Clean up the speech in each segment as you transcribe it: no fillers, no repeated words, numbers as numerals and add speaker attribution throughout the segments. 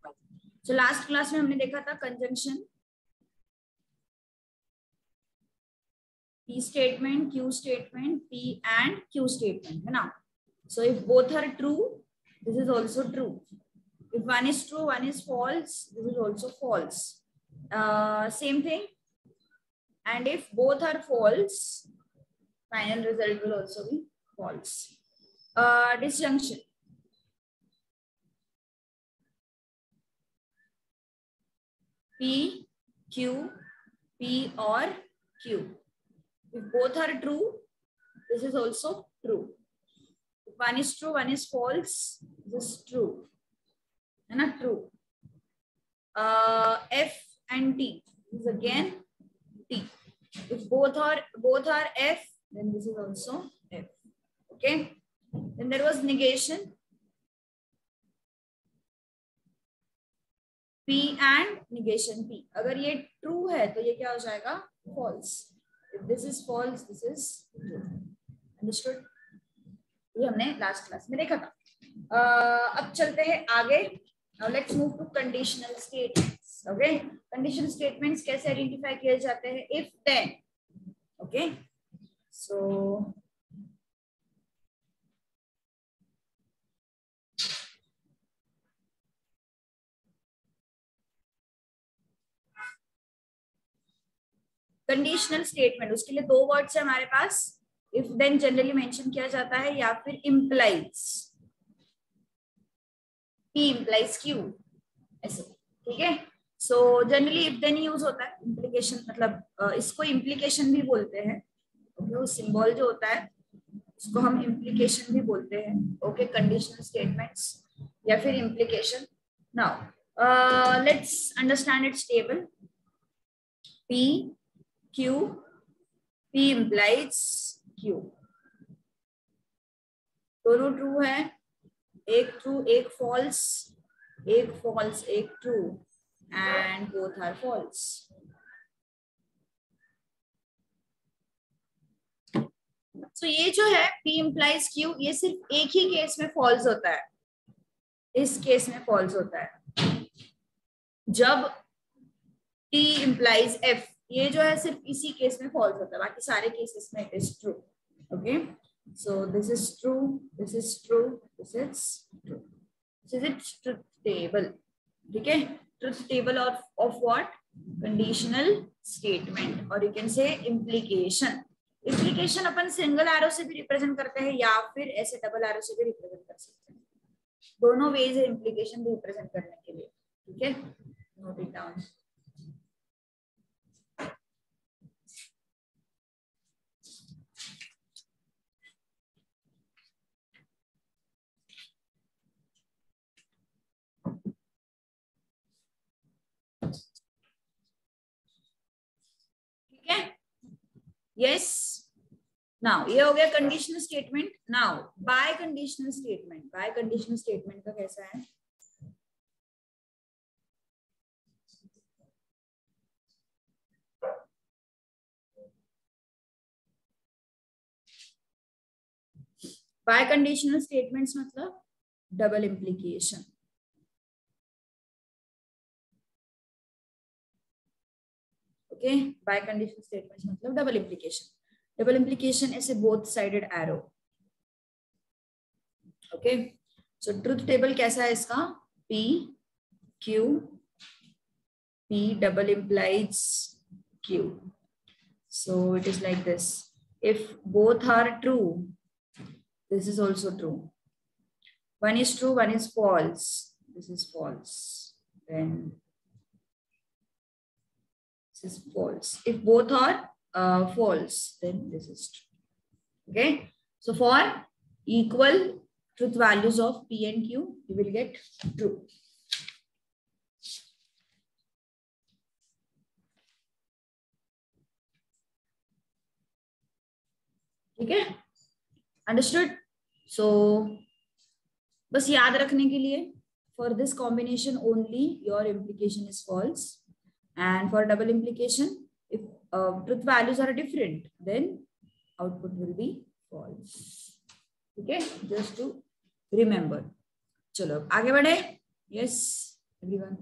Speaker 1: हूँ. So last class में हमने देखा था conjunction, P statement, Q statement, P and Q statement, है ना. So if both are true, this is also true. If one is true, one is false, this is also false. Same thing. And if both are false, final result will also be false. Disjunction. P, Q, P or Q. If both are true, this is also true. If one is true, one is false, this is true. And not true. F and T, this is again T. If both are F, then this is also F. Okay. Then there was negation. P and negation P. अगर ये true है तो ये क्या हो जाएगा? False. If this is false, this is true. Understood? ये हमने last class में देखा था. अब चलते हैं आगे. Now let's move to conditional statements. Okay? Conditional statements कैसे identify किए जाते हैं? If then. Okay? So conditional statement, उसके लिए दो वर्ड्स है हमारे पास. इफ देन जनरली मेंशन किया जाता है या फिर इम्प्लाइज. P implies Q, ऐसे. ठीक है. So generally if then use होता है. इम्प्लीकेशन मतलब इसको इम्प्लीकेशन भी बोलते हैं. ओके. वो सिंबल जो होता है उसको हम इम्प्लीकेशन भी बोलते हैं. ओके. कंडीशनल स्टेटमेंट्स या फिर implication. Now let's understand its table. P, Q, P implies Q. दोनों ट्रू है. एक ट्रू एक फॉल्स, एक फॉल्स एक true, and both are false. So ये जो है P implies Q, ये सिर्फ एक ही केस में फॉल्स होता है. इस केस में फॉल्स होता है जब T implies F. ये जो है सिर्फ इसी केस में फॉल्स होता है. बाकी सारे केसेस में it is true. Okay. So this is true, this is true, this is true. This is it truth table. ठीक है. Truth table of what? Conditional statement. और you can say implication. Implication अपन single arrow से भी represent करते हैं या फिर ऐसे डबल एरो से भी रिप्रेजेंट कर सकते हैं. दोनों वेज है इम्प्लीकेशन भी रिप्रेजेंट करने के लिए. ठीक है. Note it down. ठीक है. यस. नाउ ये हो गया conditional statement. Now bye conditional statement. Bye conditional statement का कैसा है? बाय कंडीशनल स्टेटमेंट्स मतलब double implication. Okay. Bye conditional statements मतलब डबल इम्प्लीकेशन. डबल इम्प्लीकेशन ऐसे बोथ साइडेड एरो. ओके. सो ट्रुथ टेबल कैसा है इसका? P, Q, P double implies Q. So it is like this. If both are true, this is also true. One is true, one is false. This is false. Then this is false. If both are false, then this is true. Okay. So for equal truth values of P and Q, you will get true. ठीक है. Understood. सो बस याद रखने के लिए, for this combination only your implication is false, and for double implication if truth values are different then output will be false. ठीक है. Just to remember. चलो आगे बढ़े. यस. एवरीवन?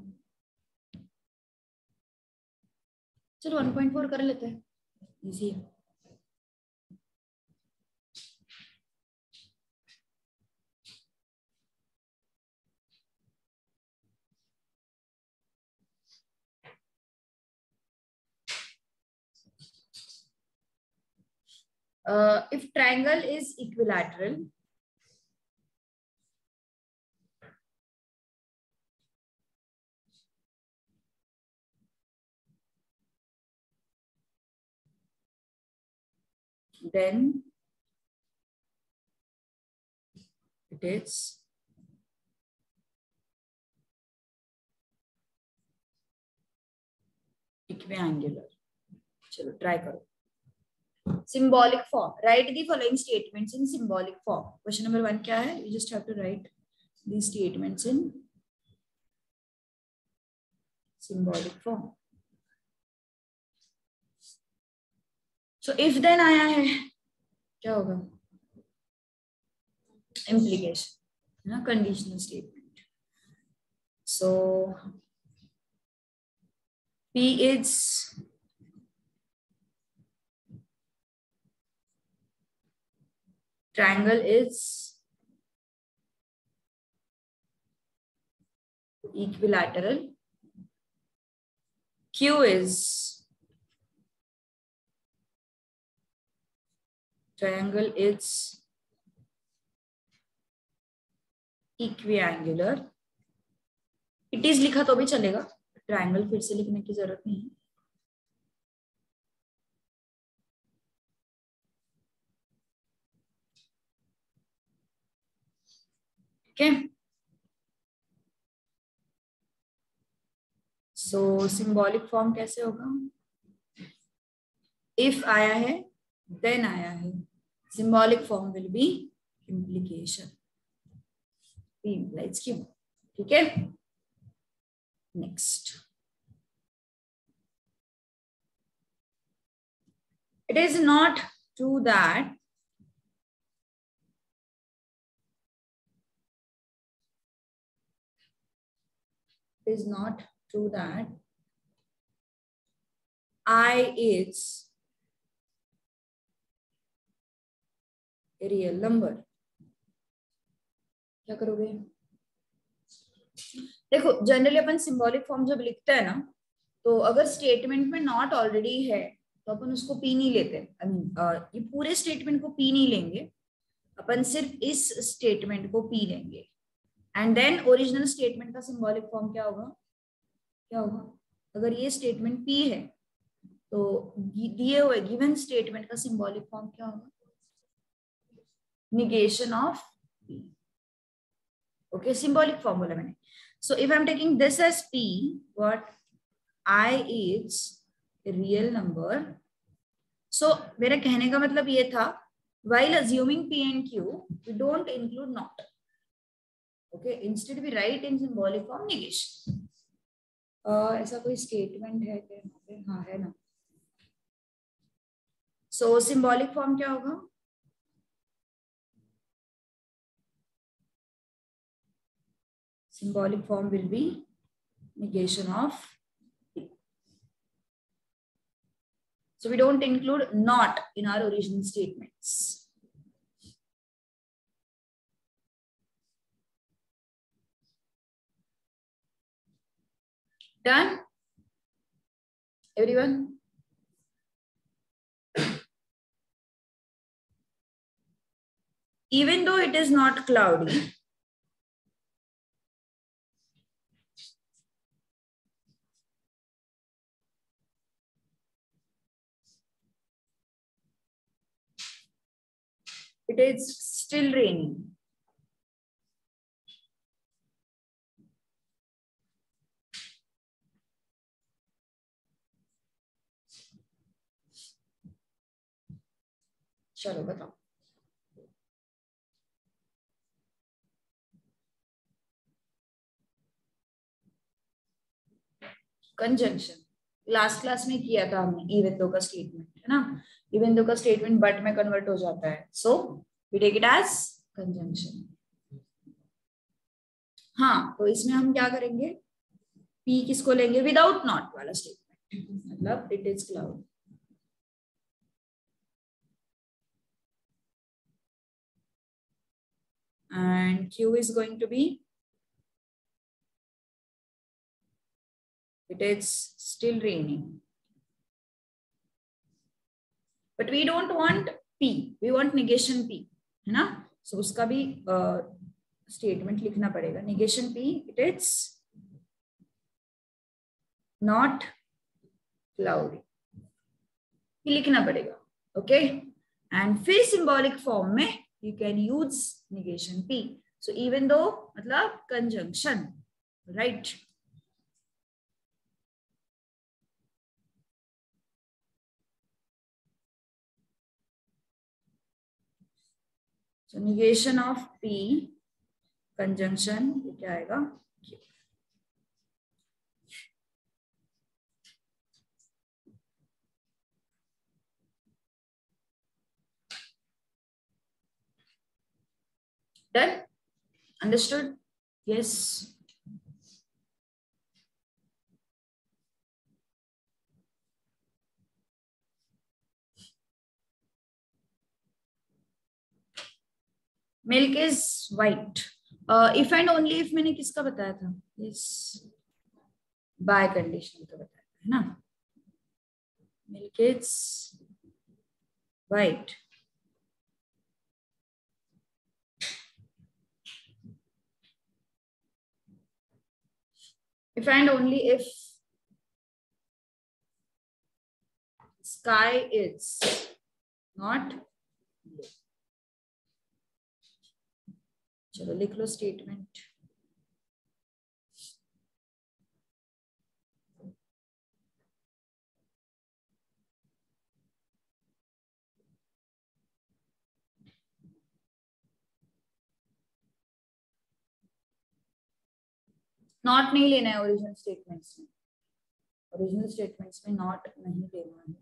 Speaker 1: चलो 1.4 कर लेते हैं, इजी है. If triangle is equilateral, then it is equiangular. चलो ट्राई करो. Symbolic form. Write the following statements in symbolic form. Question number 1 क्या है? You just have to write these statements in symbolic form. So if then आया है, क्या होगा? Implication, ना, conditional statement. So P is triangle is equilateral. Q is triangle is equiangular. It is लिखा तो भी चलेगा, ट्रायंगल फिर से लिखने की जरूरत नहीं है. Okay. So symbolic form कैसे होगा? If आया है, then आया है. Symbolic form will be implication. P implies Q. ठीक है? Next. It is not true that I is a real number. क्या करोगे? देखो, जनरली अपन सिंबॉलिक फॉर्म जब लिखते हैं ना, तो अगर स्टेटमेंट में नॉट ऑलरेडी है तो अपन उसको पी नहीं लेते. आई मीन ये पूरे स्टेटमेंट को पी नहीं लेंगे, अपन सिर्फ इस स्टेटमेंट को पी लेंगे. एंड देन ओरिजिनल स्टेटमेंट का सिंबॉलिक फॉर्म क्या होगा? क्या होगा? अगर ये स्टेटमेंट पी है तो दिए हुए गिवन स्टेटमेंट का सिंबॉलिक फॉर्म क्या होगा? negation of P. Okay, symbolic form बोला मैंने. So if I'm taking this as P, what? I is a real number. So मेरा कहने का मतलब ये था, while assuming P and Q, we don't include not. Okay, instead we write in symbolic form negation. ऐसा कोई statement है क्या? हाँ है ना. So symbolic form क्या होगा? Symbolic form will be negation of P. So we don't include not in our original statements. Done? Everyone? Even though it is not cloudy, it is still raining. चलो बताओ. Conjunction last class में किया था हमने. Even though का statement है ना, even though का स्टेटमेंट बट में कन्वर्ट हो जाता है. So we take it as conjunction. हाँ, तो इसमें हम क्या करेंगे? पी किसको लेंगे? विदाउट नॉट वाला स्टेटमेंट, मतलब it is cloud. And Q is going to be, it is still raining. But we don't want P, we want negation P, है ना? So उसका भी statement लिखना पड़ेगा. Negation P, it is not cloudy. ये लिखना पड़ेगा. Okay? And फिर symbolic form में you can use negation P. So even though मतलब conjunction, right? So negation of P conjunction ये क्या आएगा? Done? Understood? Yes. Milk is white. If and only if मैंने किसका बताया था? Yes. By conditional का बताया था, है ना? Milk is white. If and only if sky is not blue. चलो लिख लो स्टेटमेंट. नॉट नहीं लेना है ओरिजिनल स्टेटमेंट्स में. ओरिजिनल स्टेटमेंट्स में नॉट नहीं लेना है.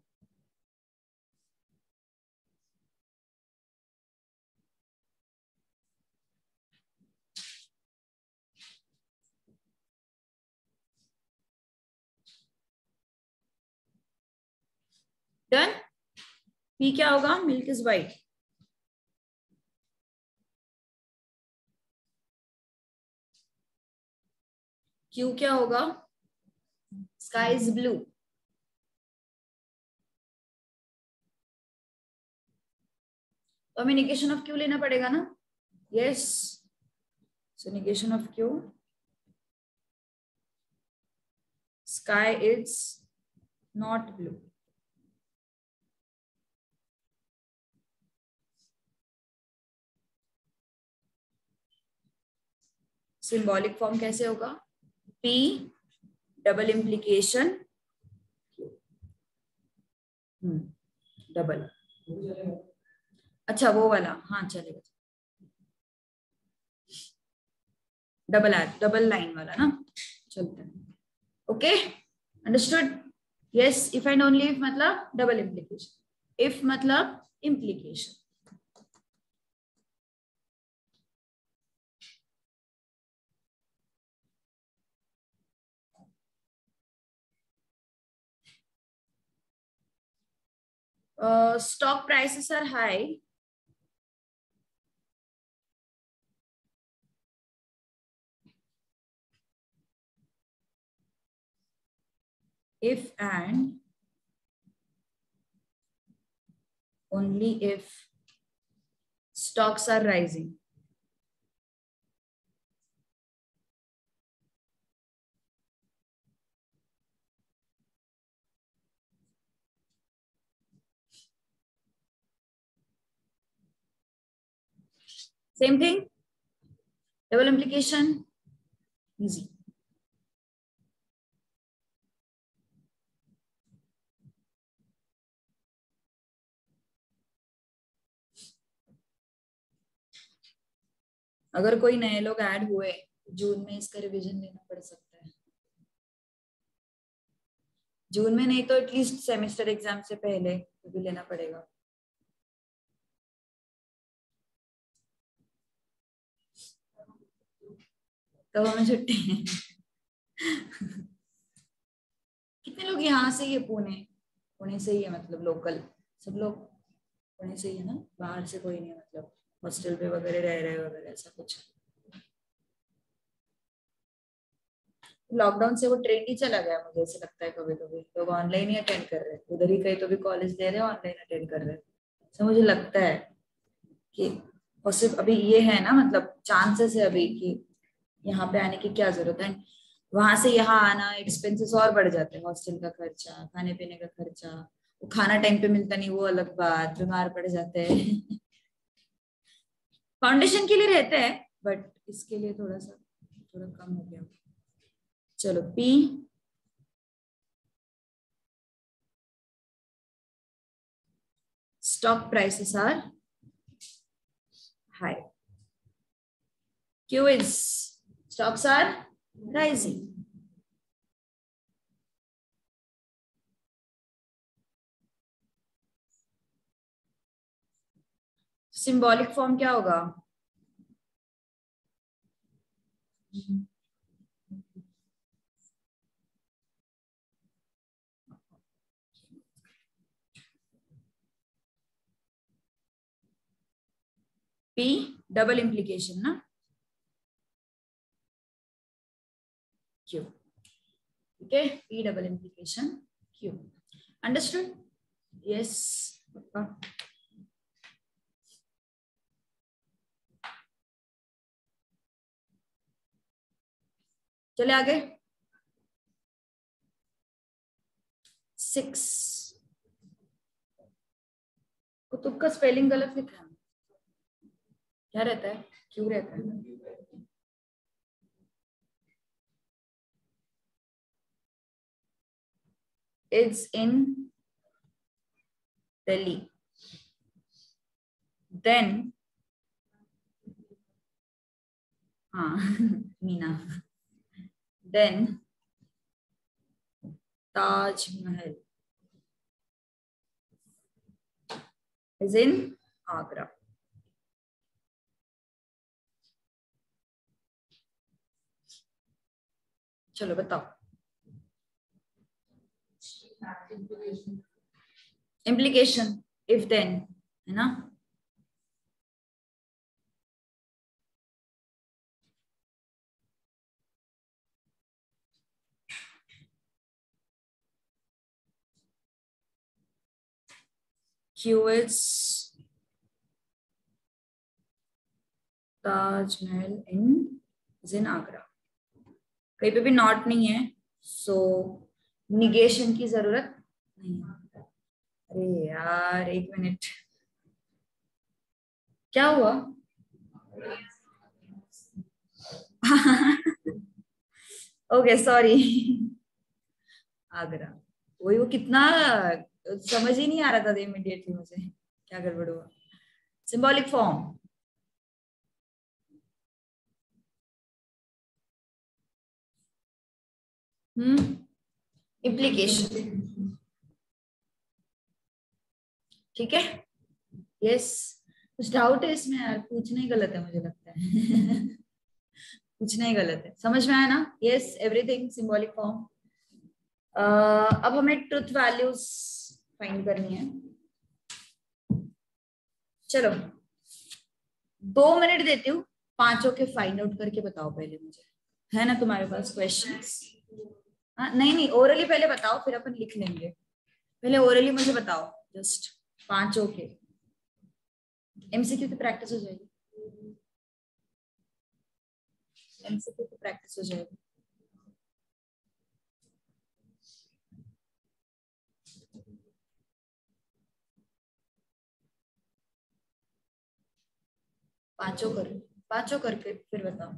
Speaker 1: डन. पी क्या होगा? Milk is white. क्यू क्या होगा? Sky is blue. तो हमें निगेशन ऑफ क्यू लेना पड़ेगा ना? Yes. So negation of Q, sky is not blue. Symbolic form कैसे होगा? P double implication double. अच्छा वो वाला, हाँ चलेगा. डबल लाइन वाला ना, चलता है. Okay, understood? Yes. If and only if मतलब डबल इम्प्लीकेशन. इफ मतलब implication. Stock prices are high if and only if stocks are rising. Same thing. Double implication, easy. अगर कोई नए लोग ऐड हुए जून में, इसका रिवीजन लेना पड़ सकता है. जून में नहीं तो एटलीस्ट सेमेस्टर एग्जाम से पहले भी लेना पड़ेगा. तो हमें छुट्टी. कितने लोग यहाँ से ही है? पुणे, पुणे से ही है मतलब लोकल सब लोग पुणे से ही है ना, बाहर से कोई नहीं है मतलब हॉस्टल पे वगैरह रह रहे वगैरह ऐसा कुछ? लॉकडाउन से वो ट्रेंड ही चला गया मुझे ऐसे लगता है, कभी कभी लोग ऑनलाइन ही अटेंड कर रहे हैं, उधर ही कहीं तो भी कॉलेज दे रहे हैं, ऑनलाइन अटेंड कर रहे हैं। तो मुझे लगता है कि और सिर्फ अभी ये है ना, मतलब चांसेस है अभी कि यहाँ पे आने की क्या जरूरत है, वहां से यहाँ आना एक्सपेंसेस और बढ़ जाते हैं, हॉस्टल का खर्चा, खाने पीने का खर्चा, वो खाना टाइम पे मिलता नहीं, वो अलग बात, बीमार पड़ जाते हैं। फाउंडेशन के लिए रहते हैं बट इसके लिए थोड़ा सा थोड़ा कम हो गया। चलो P, stock prices are high. Q is stocks are rising. Symbolic form क्या होगा? P डबल इंप्लीकेशन ना, Q, ठीक है, P double implication Q, understood? Yes पक्का। चले आगे। 6, कुतुब का स्पेलिंग गलत लिखा है, क्या रहता है, क्यों रहता है? It's in Delhi. Then हाँ Meena, then Taj Mahal is in Agra. चलो बताओ। इम्प्लीकेशन इफ देन है ना। Q is ताजमहल इन आगरा, कहीं पे भी नॉट नहीं है, सो निगेशन की जरूरत नहीं है। अरे यार एक मिनट, क्या हुआ? Okay sorry. आगरा, वही वो कितना समझ ही नहीं आ रहा था इमीडिएटली मुझे, क्या गड़बड़ हुआ। सिंबॉलिक फॉर्म, इम्प्लीकेशन, ठीक है। यस, कुछ डाउट है इसमें यार, पूछना ही गलत है मुझे लगता है। पूछना ही गलत है, समझ में आया ना? Yes everything symbolic form. अब हमें ट्रुथ वैल्यूज फाइंड करनी है। चलो 2 मिनट देती हूँ, पांचों के फाइंड आउट करके बताओ पहले मुझे, है ना तुम्हारे पास क्वेश्चंस? हाँ नहीं नहीं, ओरली पहले बताओ फिर अपन लिख लेंगे, पहले ओरली मुझे बताओ जस्ट पांचों के, एमसीक्यू की प्रैक्टिस हो जाएगी, एमसीक्यू की प्रैक्टिस हो जाएगी। पांचों कर, पांचों करके फिर बताओ।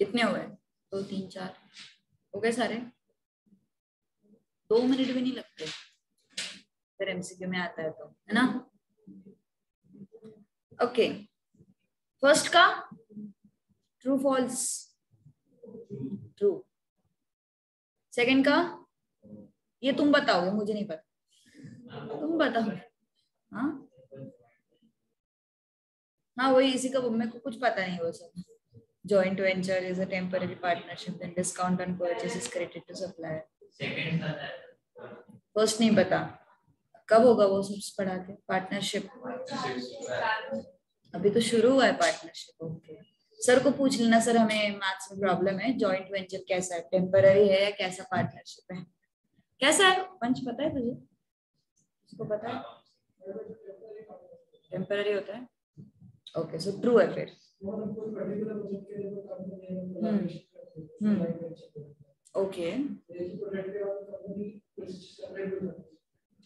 Speaker 1: कितने हुए? 2 3 4 हो गए सारे। 2 मिनट भी नहीं लगते फिर एमसीक्यू में आता है तो, है ना? ओके, फर्स्ट का ट्रू फॉल्स, ट्रू। सेकंड का ये तुम बताओगे, मुझे नहीं पता, तुम बताओगे। हाँ हाँ वही, इसी का मेरे को कुछ पता नहीं वो सब। Joint venture is a temporary partnership and discount on purchase is credited to supplier. First नहीं पता, कब होगा वो सब पढ़ा के? पार्टनरशिप अभी तो शुरू हुआ है पार्टनरशिप। ओके, सर को पूछ लेना, सर हमें मैथ्स में प्रॉब्लम है, जॉइंट वेंचर कैसा है, टेम्पररी है या कैसा पार्टनरशिप है, कैसा है? पंच पता है तुझे? इसको पता है टेम्पररी होता है? ओके, सो ट्रू है फिर। Okay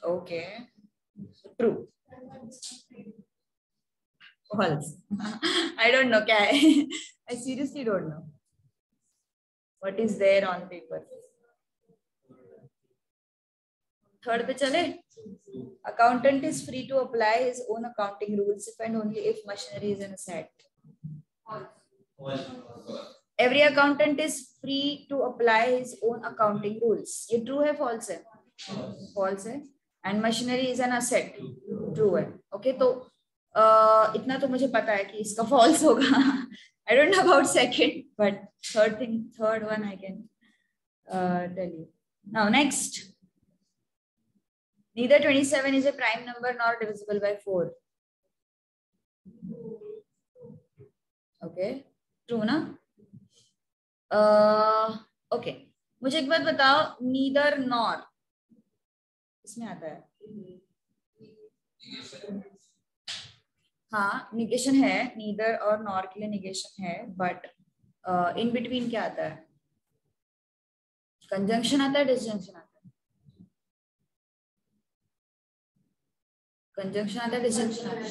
Speaker 1: okay, true. False. I don't know क्या है, I seriously don't know what is there on paper. Third पे चले। Accountant is free to apply his own accounting rules if and only if machinery is an asset. Every accountant is free to apply his own accounting rules. ये true है false है? False है। And machinery is an asset. True है। Okay, तो इतना तो मुझे पता है कि इसका false होगा। I don't know about second, but third one I can tell you. Now next. Neither 27 is a prime number nor divisible by 4. Okay, true ना? Okay, मुझे एक बात बताओ, neither nor इसमें आता है? हाँ निगेशन है, neither और nor के लिए निगेशन है, but in between क्या आता है? कंजंक्शन आता है, डिसजंक्शन आता है? कंजंक्शन आता है, डिसजंक्शन आता है?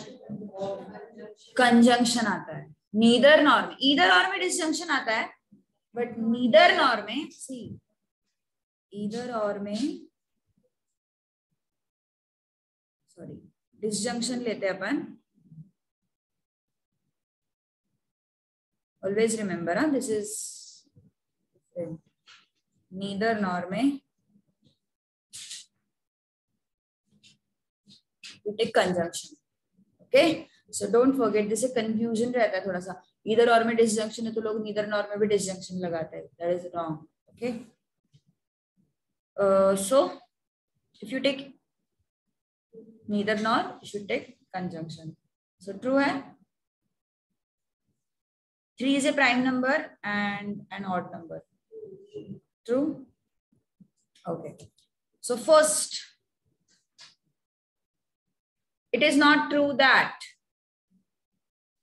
Speaker 1: कंजंक्शन आता है। नीदर नॉर में, ईदर और में डिसजंक्शन आता है, बट नीदर नॉर में, सी ईदर और में सॉरी डिसजंक्शन लेते हैं अपन। Always remember this is neither nor में you take conjunction. Okay, so don't forget, this confusion रहता है थोड़ा सा, इधर और में disjunction है तो लोग neither nor में भी disjunction लगाते हैं, that is wrong. Okay, so if you take neither nor, you should take conjunction. So true है। 3 is a prime number and an odd number. True. Okay, so first, it is not true that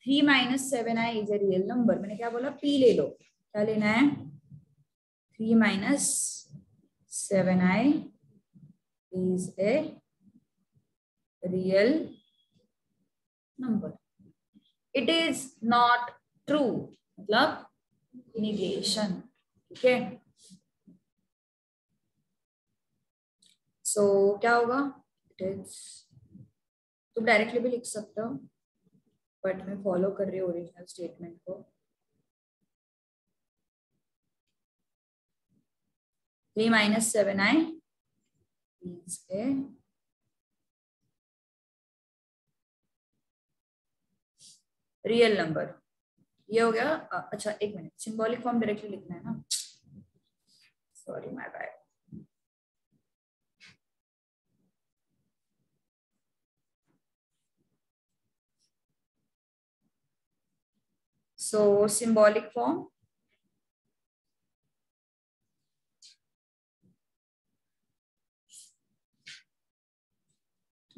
Speaker 1: 3 minus 7i is a real number. मैंने क्या बोला? P ले लो, क्या लेना है? 3 minus 7i is a real number. It is not true, मतलब negation. Okay, so क्या होगा? It is, तुम डायरेक्टली भी लिख सकते हो, बट मैं फॉलो कर रही हूँ ओरिजिनल स्टेटमेंट को। 3 minus 7i is a real number. ये हो गया। अच्छा एक मिनट, सिंबॉलिक फॉर्म डायरेक्टली लिखना है ना, sorry my bad. So symbolic form,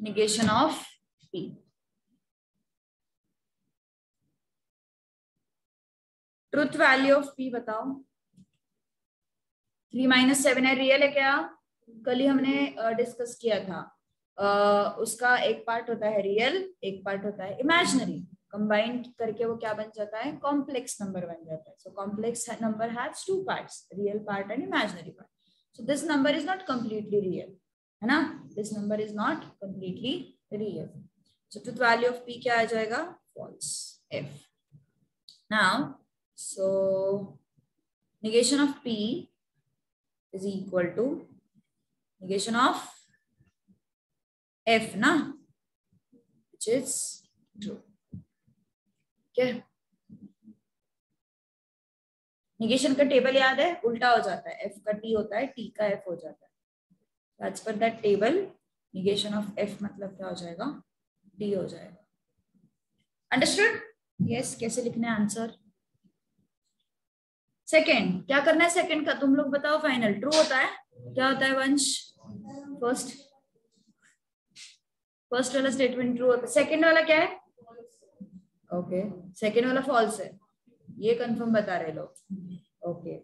Speaker 1: negation of P. Truth value of P बताओ। 3 minus 7 है, रियल है क्या? कल ही हमने डिस्कस किया था। उसका एक पार्ट होता है रियल, एक पार्ट होता है इमेजिनरी। कंबाइन करके वो क्या बन जाता है, कॉम्प्लेक्स नंबर बन जाता है. So complex number has two parts, real part and imaginary part. So this number is not completely real, है ना, this number is not completely real. So truth value of p क्या आ जाएगा, false, f. now so negation of p is equal to negation of f ना, which is true. okay, negation का table याद है, उल्टा हो जाता है, f का t होता है, t का f हो जाता है. As per that table negation of f मतलब क्या हो जाएगा, t हो जाएगा. अंडरस्टूड? यस. कैसे लिखना है आंसर? सेकंड क्या करना है, सेकंड का तुम लोग बताओ. फाइनल ट्रू होता है, क्या होता है वंश? फर्स्ट वाला स्टेटमेंट ट्रू होता है, सेकंड वाला क्या है? ओके, सेकंड वाला फॉल्स है, ये कंफर्म बता रहे लोग. ओके,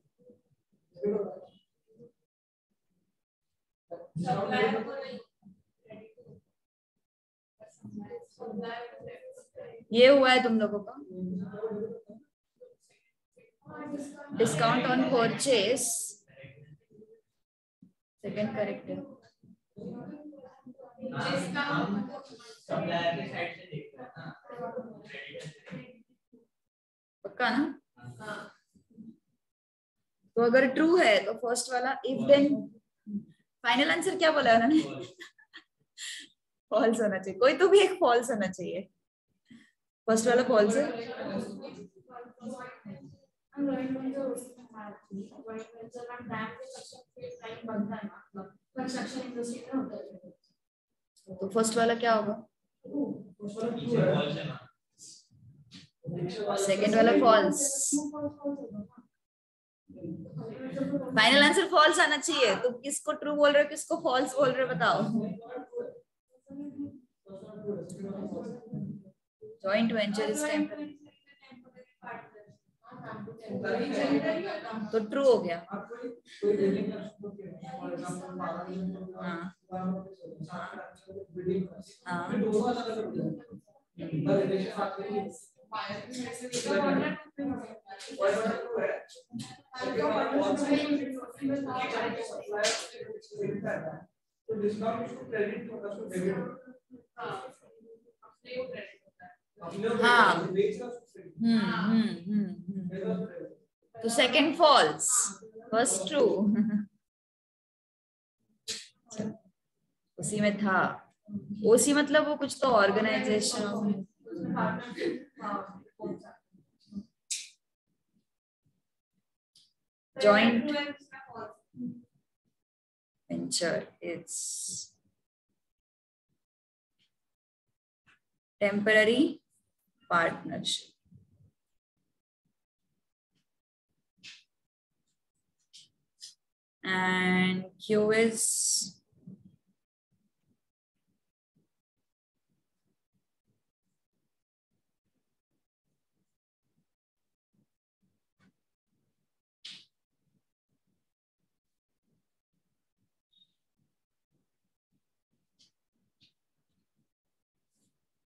Speaker 1: ये हुआ है तुम लोगों का discount on purchase. Second correct है. पक्का ना? तो अगर ट्रू है तो फर्स्ट वाला इफ देन, फाइनल आंसर क्या बोला उन्होंने? फॉल्स होना चाहिए, कोई तो भी एक फॉल्स होना चाहिए. फर्स्ट वाला फॉल्स है. तो फर्स्ट वाला क्या होगा? सेकंड वाला फॉल्स. फाइनल आंसर फॉल्स आना चाहिए. तुम किसको ट्रू बोल रहे हो, किसको फॉल्स बोल रहे हो, बताओ. जॉइंट वेंचर इज टेम्पररी, तो ट्रू हो गया. हाँ हाँ. तो सेकंड फॉल्स, फर्स्ट ट्रू. उसी में था. ओसी मतलब वो कुछ तो organisation. Joint venture is temporary partnership. And Q is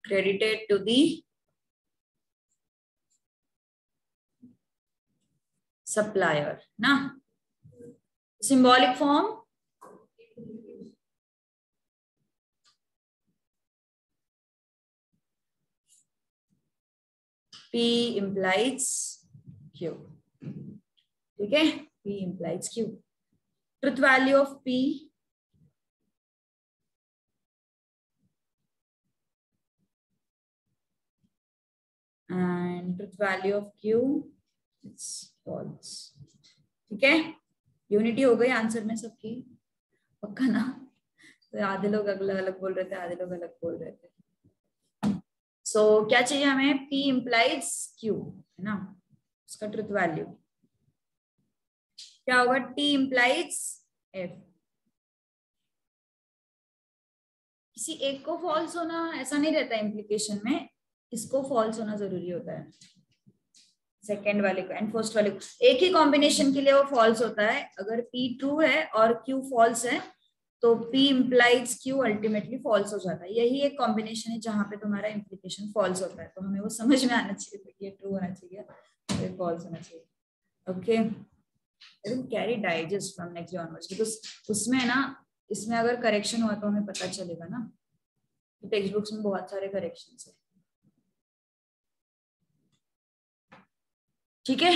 Speaker 1: credited to the supplier ना. Symbolic form P implies Q. ठीक है, P implies Q. Truth value of P and truth value of Q is false. ठीक है, unity हो गई answer में सबकी, पक्का ना? तो आधे लोग अलग अलग बोल रहे थे, आधे लोग अलग बोल रहे थे. सो क्या चाहिए हमें? P implies Q, है ना, उसका ट्रुथ वैल्यू क्या होगा? T implies F. किसी एक को फॉल्स होना ऐसा नहीं रहता इम्प्लीकेशन में, इसको फॉल्स होना जरूरी होता है, सेकेंड वाले को एंड फर्स्ट वाले को. एक ही कॉम्बिनेशन के लिए वो फॉल्स होता है. अगर P ट्रू है और Q फॉल्स है तो P implies Q ultimately false हो जाता है। यही एक कॉम्बिनेशन है जहां पे तुम्हारा इम्प्लीकेशन फॉल्स होता है, तो हमें वो समझ में आना चाहिए कि ये ट्रू होना चाहिए, ये फॉल्स होना चाहिए। Okay, carry digest from next onwards, because उसमें ना, इसमें अगर करेक्शन हुआ तो हमें पता चलेगा ना, तो टेक्स्ट बुक्स में बहुत सारे करेक्शंस है। ठीक है,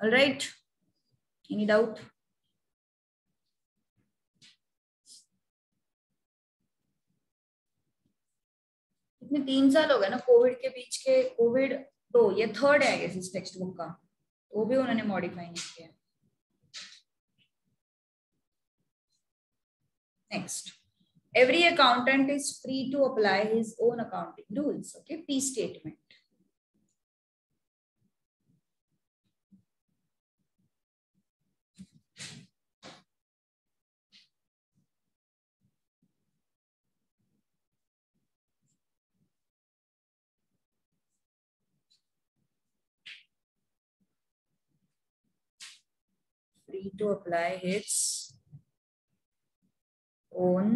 Speaker 1: ऑलराइट, एनी डाउट? इतने 3 साल हो गए ना कोविड के बीच के, कोविड तो ये थर्ड है इस टेक्स्ट बुक का, वो भी उन्होंने मॉडिफाई नहीं किया। Next, every accountant is free to apply his own accounting rules. Okay, P statement. Free to apply his own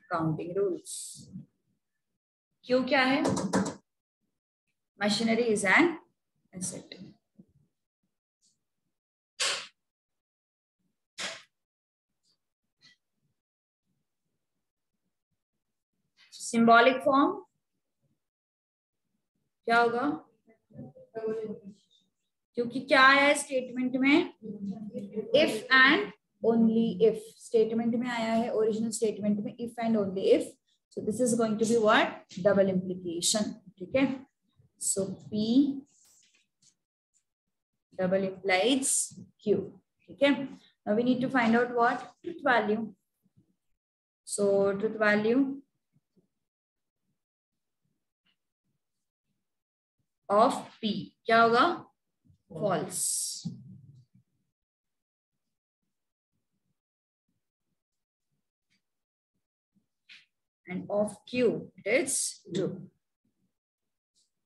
Speaker 1: accounting rules. क्यों क्या है? Machinery is an asset. Symbolic form क्या होगा? क्योंकि क्या है स्टेटमेंट में? If and only if statement में आया है, ओरिजिनल स्टेटमेंट में if and only if, so this is going to be what? Double implication. ठीक है, सो P double implies Q. ठीक है, now we need to find out what? Truth value. So truth value of P क्या होगा? False. And of Q it is true.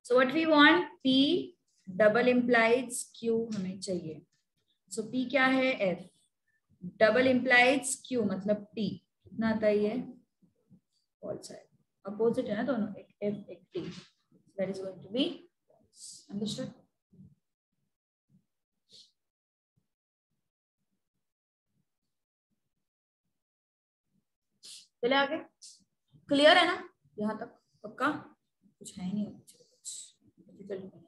Speaker 1: So what we want? P double implies Q हमें चाहिए। So P क्या है? F. Double implies Q मतलब T कितना आता है? ये false है, अपोजिट है ना दोनों, एक F एक T, that is going to be false. Understood? चले आगे, क्लियर है ना यहाँ तक? पक्का? कुछ है नहीं, कुछ डिफिकल्ट नहीं है।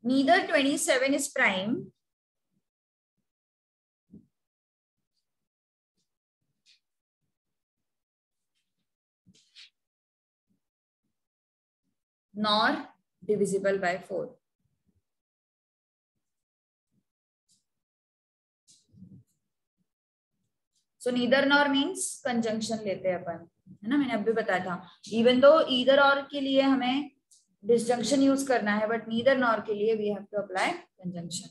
Speaker 1: Neither 27 is prime nor divisible by 4. So neither nor means conjunction लेते हैं अपन, है ना, मैंने अभी बताया था। इवन दो ईदर और के लिए हमें डिसजंक्शन यूज करना है, बट नीदर नॉर के लिए we have to apply conjunction.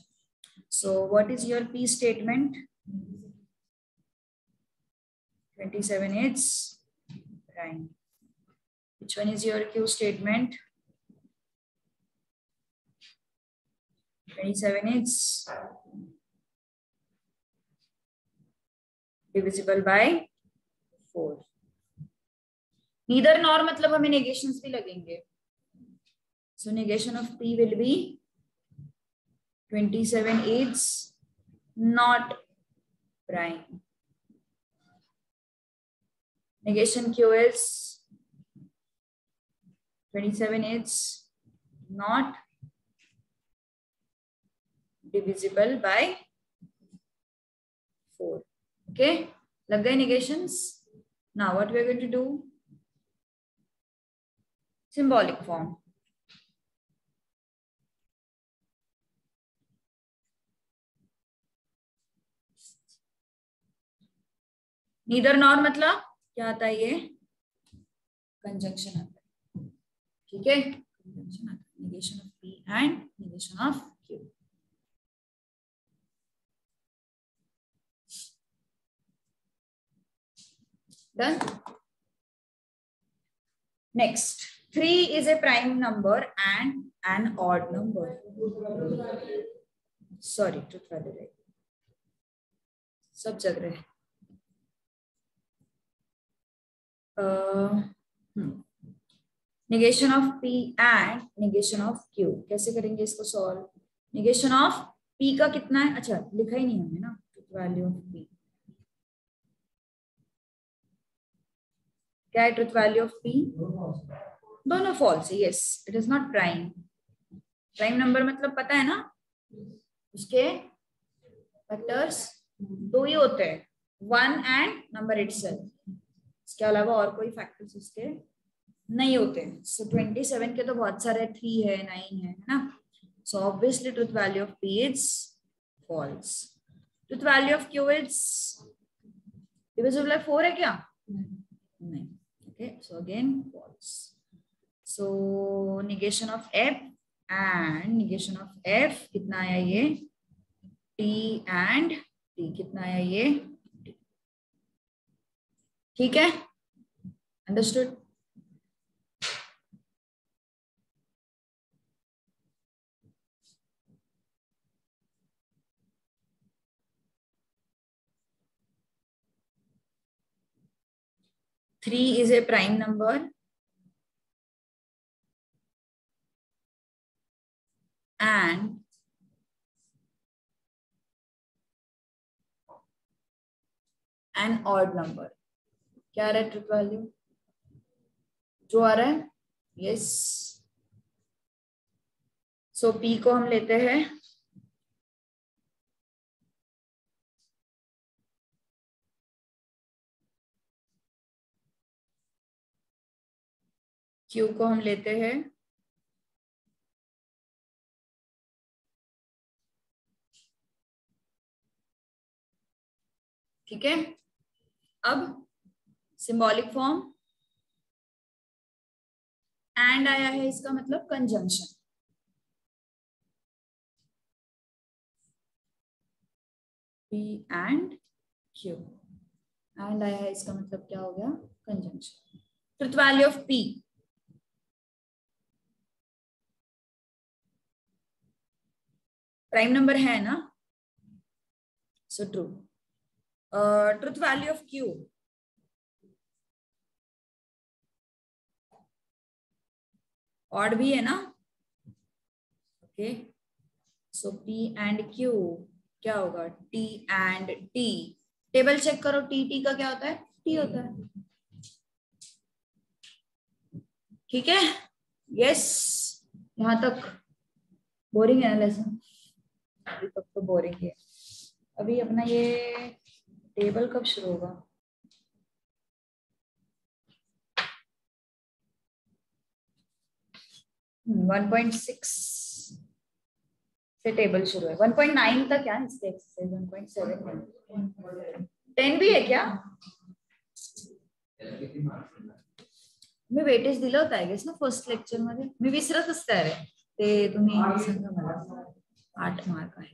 Speaker 1: So what is your P statement? 27 is prime. Which one is your Q statement? 27 is divisible by 4. Neither nor मतलब हमें negations भी लगेंगे. So negation of P will be 27 is not prime. Negation Q is 27 is not divisible by 4. Okay, लग गए negations. Now what we are going to do? Symbolic form. Neither nor मतलब क्या आता है? ये कंजंक्शन आता है. ठीक है, कंजंक्शन आता है. negation of P and negation of Q. Done. Next, 3 is a prime number and an odd number. Sorry, truth value right. सब चल रहे हैं. Negation of P and negation of Q. कैसे करेंगे इसको सॉल्व? Negation of P का कितना है? अच्छा लिखा ही नहीं हमने ना. Truth value of P. क्या है ट्रुथ वैल्यू ऑफ पी? दोनों फॉल्स है. Yes, it is not prime. Prime number मतलब पता है ना, उसके फैक्टर्स दो ही होते हैं, 1 एंड नंबर इटसेल्फ. इसके अलावा और कोई फैक्टर्स उसके नहीं होते. सो 27 के तो बहुत सारे 3 है, 9 है ना. So obviously truth value of P is false. Truth value of Q is divisible by 4 है क्या? नहीं. Okay, so again false. So negation of F and negation of F कितना आया ये? T and T कितना आया ये? ठीक है, understood? Three is a prime number and an odd number. क्या आ रहा है ट्रुथ वैल्यू? जो आ रहा है, यस. सो P को हम लेते हैं Q को हम लेते हैं ठीक है. अब सिंबॉलिक फॉर्म एंड आया है, इसका मतलब conjunction. P and Q and आया है, इसका मतलब क्या हो गया? Conjunction. Truth value of P prime number है ना, so true. Truth value of Q odd भी है ना. Okay, so P and Q क्या होगा? T and T. Table check करो, T का क्या होता है? T होता है. ठीक है, यस. यहां तक बोरिंग है ना लेसन? अभी तक तो बोरिंग है. अभी अपना ये टेबल कब शुरू होगा? 1.6 से टेबल शुरू है. 1.9 तक क्या इसके एक्सरसाइज? 1.7 10 भी है क्या? मी वेटेज दिलं होतं आय गेस ना फर्स्ट लेक्चर मध्ये. मी विसरत असते अरे ते. तुम्ही सांगा मला. 8 मार्क आहे.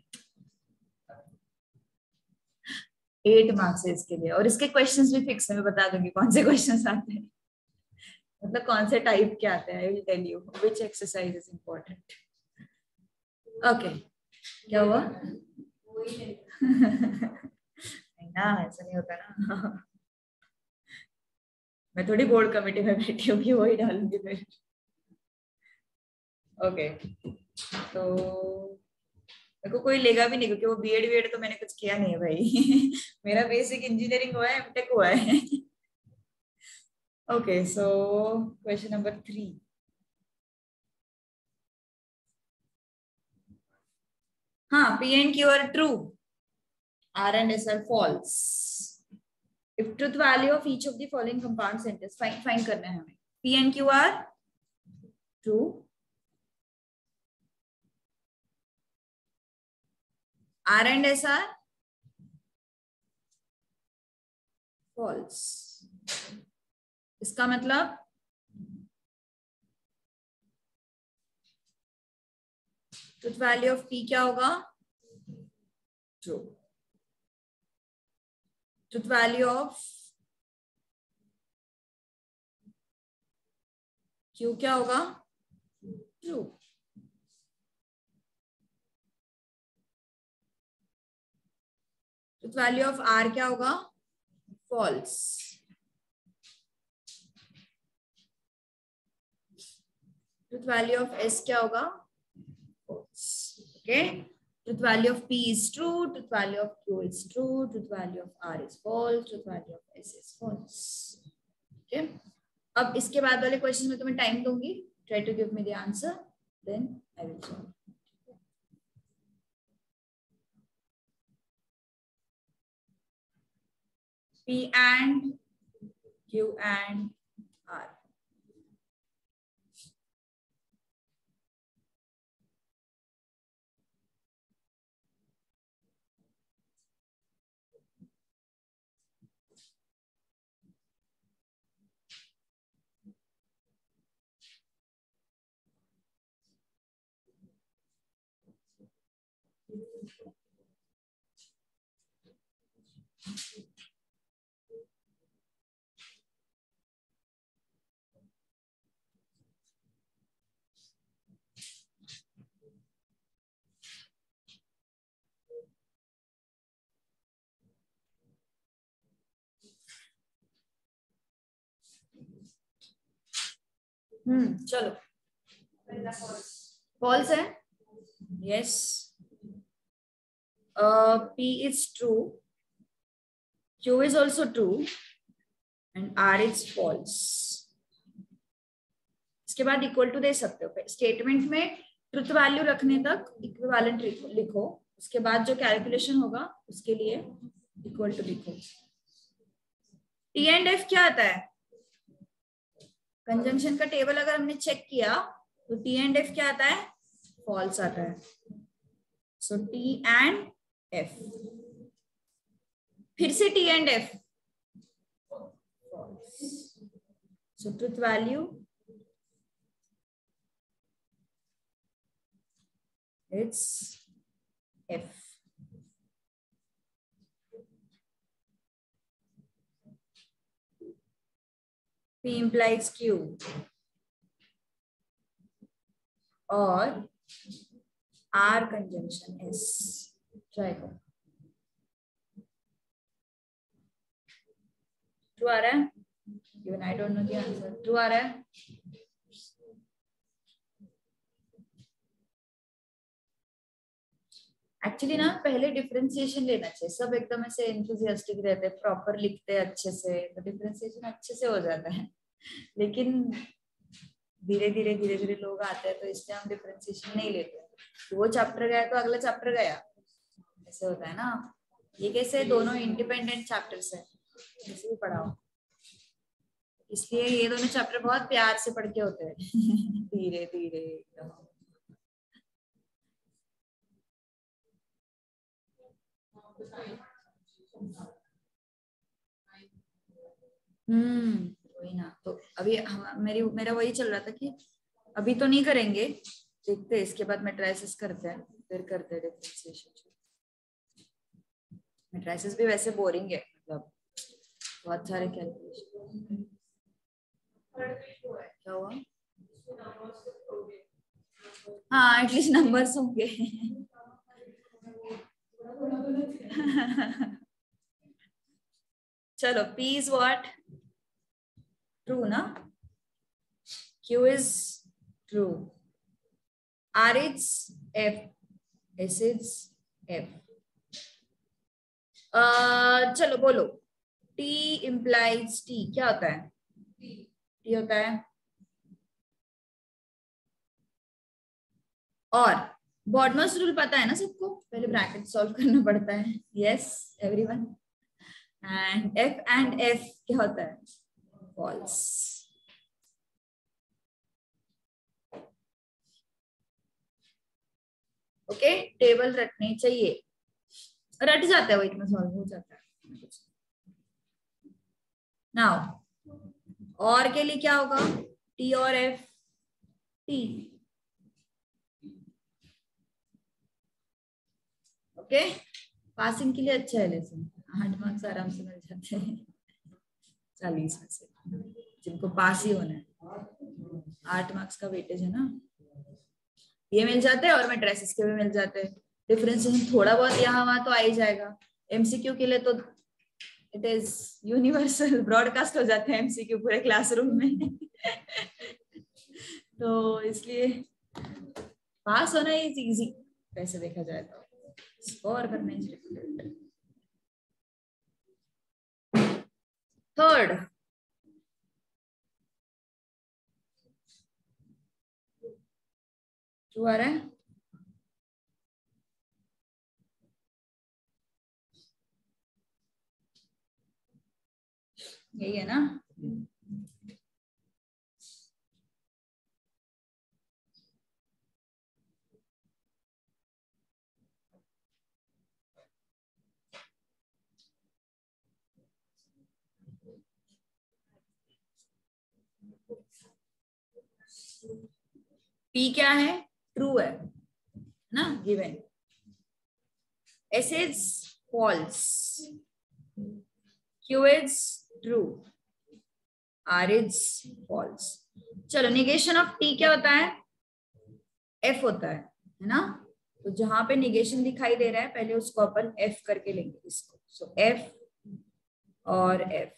Speaker 1: 8 मार्क्स है इसके लिए. और इसके क्वेश्चंस भी फिक्स है, मैं बता दूंगी कौन से क्वेश्चंस आते हैं, मतलब कौन से टाइप के आते हैं. I will tell you which exercise is important. Okay, क्या हुआ? ना ऐसा नहीं होता ना. मैं थोड़ी बोर्ड कमेटी में बैठी हूँ कि वही डालूंगी फिर. ओके, तो मेरे को कोई लेगा भी नहीं क्योंकि वो बीएड तो मैंने कुछ किया नहीं है भाई. मेरा बेसिक इंजीनियरिंग हुआ है, एमटेक हुआ है. Okay, so question number 3. हाँ, P and Q are true, R and S are false. If truth value of each of the following compound sentences, find करना है हमें. P and Q are true, R and S are false. इसका मतलब truth value of P क्या होगा? True. Truth value of Q क्या होगा? True. Truth value of R क्या होगा? False. Truth value of S क्या होगा? False. Okay, truth value of p is true, truth value of q is true, truth value of r is false, truth value of s is false. Okay, अब इसके बाद वाले question में तुम्हें time दूंगी. Try to give me the answer, then I will solve. p and q and r. चलो, false है. Yes, p is true, q is also true and r is false. इसके बाद इक्वल टू दे सकते हो. Statement में truth value रखने तक equivalent लिखो, उसके बाद जो कैलकुलेशन होगा उसके लिए इक्वल टू लिखो. टी एंड एफ क्या आता है? कंजंक्शन का टेबल अगर हमने चेक किया तो टी एंड एफ क्या आता है? फॉल्स आता है. सो टी एंड एफ, फिर से T and F false. So truth value it's f. p implies q और r conjunction s. ट्राई करो. ट्रू आ रहा है? Even I don't know the answer. True आ रहा है? एक्चुअली ना पहले डिफरेंशिएशन लेना चाहिए. सब एकदम ऐसे एंथुसियास्टिक रहते हैं, प्रॉपर लिखते हैं अच्छे से, तो डिफरेंशिएशन अच्छे से हो जाता है. लेकिन धीरे धीरे लोग आते हैं तो इसलिए हम डिफरेंशिएशन नहीं लेते. तो वो चैप्टर गया तो अगला चैप्टर गया, ऐसे होता है ना. ये कैसे दोनों इंडिपेंडेंट चैप्टर्स है, किसी भी पढ़ाओ, इसलिए ये दोनों चैप्टर बहुत प्यार से पढ़ के होते हैं. धीरे धीरे एकदम. वही ना. तो अभी मेरा वही चल रहा था कि अभी तो नहीं करेंगे, देखते हैं इसके बाद मैट्रिसेस करते हैं, फिर करते हैं डिफरेंशिएशन. मैट्रिसेस भी वैसे बोरिंग है, मतलब बहुत सारे कैलकुलेशन. क्या हुआ? हाँ, एटलीस्ट नंबर्स होंगे. चलो, p is what? True ना? q is true, r is f, s is f. चलो बोलो, t implies t क्या होता है? t होता है और बॉडमस रूल पता है ना सबको? पहले ब्रैकेट सॉल्व करना पड़ता है. Yes everyone. And f and f क्या होता है? फॉल्स. ओके, टेबल रटने चाहिए. रट जाता है वो, इतना सॉल्व हो जाता है. नाउ और के लिए क्या होगा? t और f. t. ओके, पासिंग के लिए अच्छा है लेसन. 8 मार्क्स आराम से मिल जाते हैं 40 में से, जिनको पास ही होना है. 8 मार्क्स का वेटेज है ना, ये मिल जाते हैं और मैट्रिसेस के भी मिल जाते हैं। डिफरेंशिएशन थोड़ा बहुत यहाँ वहां तो आ ही जाएगा। एमसीक्यू के लिए तो इट इज यूनिवर्सल, ब्रॉडकास्ट हो जाते हैं एमसीक्यू पूरे क्लासरूम में तो इसलिए पास होना इज इजी वैसे देखा जाए तो, स्कोर करना इज डिफिकल्ट। थर्ड, जो आ रहा है यही है ना, पी क्या है, ट्रू है ना given, S is false, Q is true, R is false. चलो निगेशन ऑफ टी क्या होता है, एफ होता है ना, तो जहां पे निगेशन दिखाई दे रहा है पहले उसको अपन एफ करके लेंगे इसको, सो एफ और F,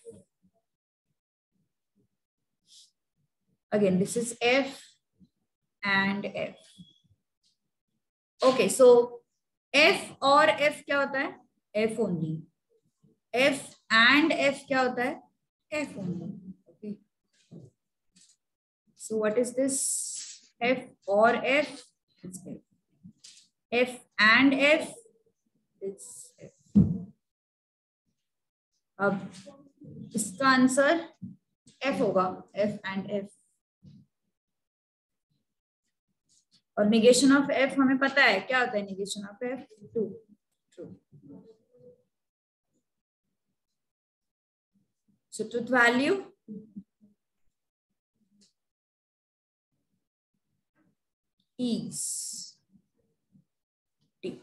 Speaker 1: again this is F and F. Okay so F और एफ क्या होता है, F only, F and F क्या होता है, F only. Okay so what is this, F और F, F and F, it's F. अब इसका आंसर एफ होगा, एफ एंड एफ। और निगेशन ऑफ एफ हमें पता है क्या होता है, negation of F true, true. So truth value is T.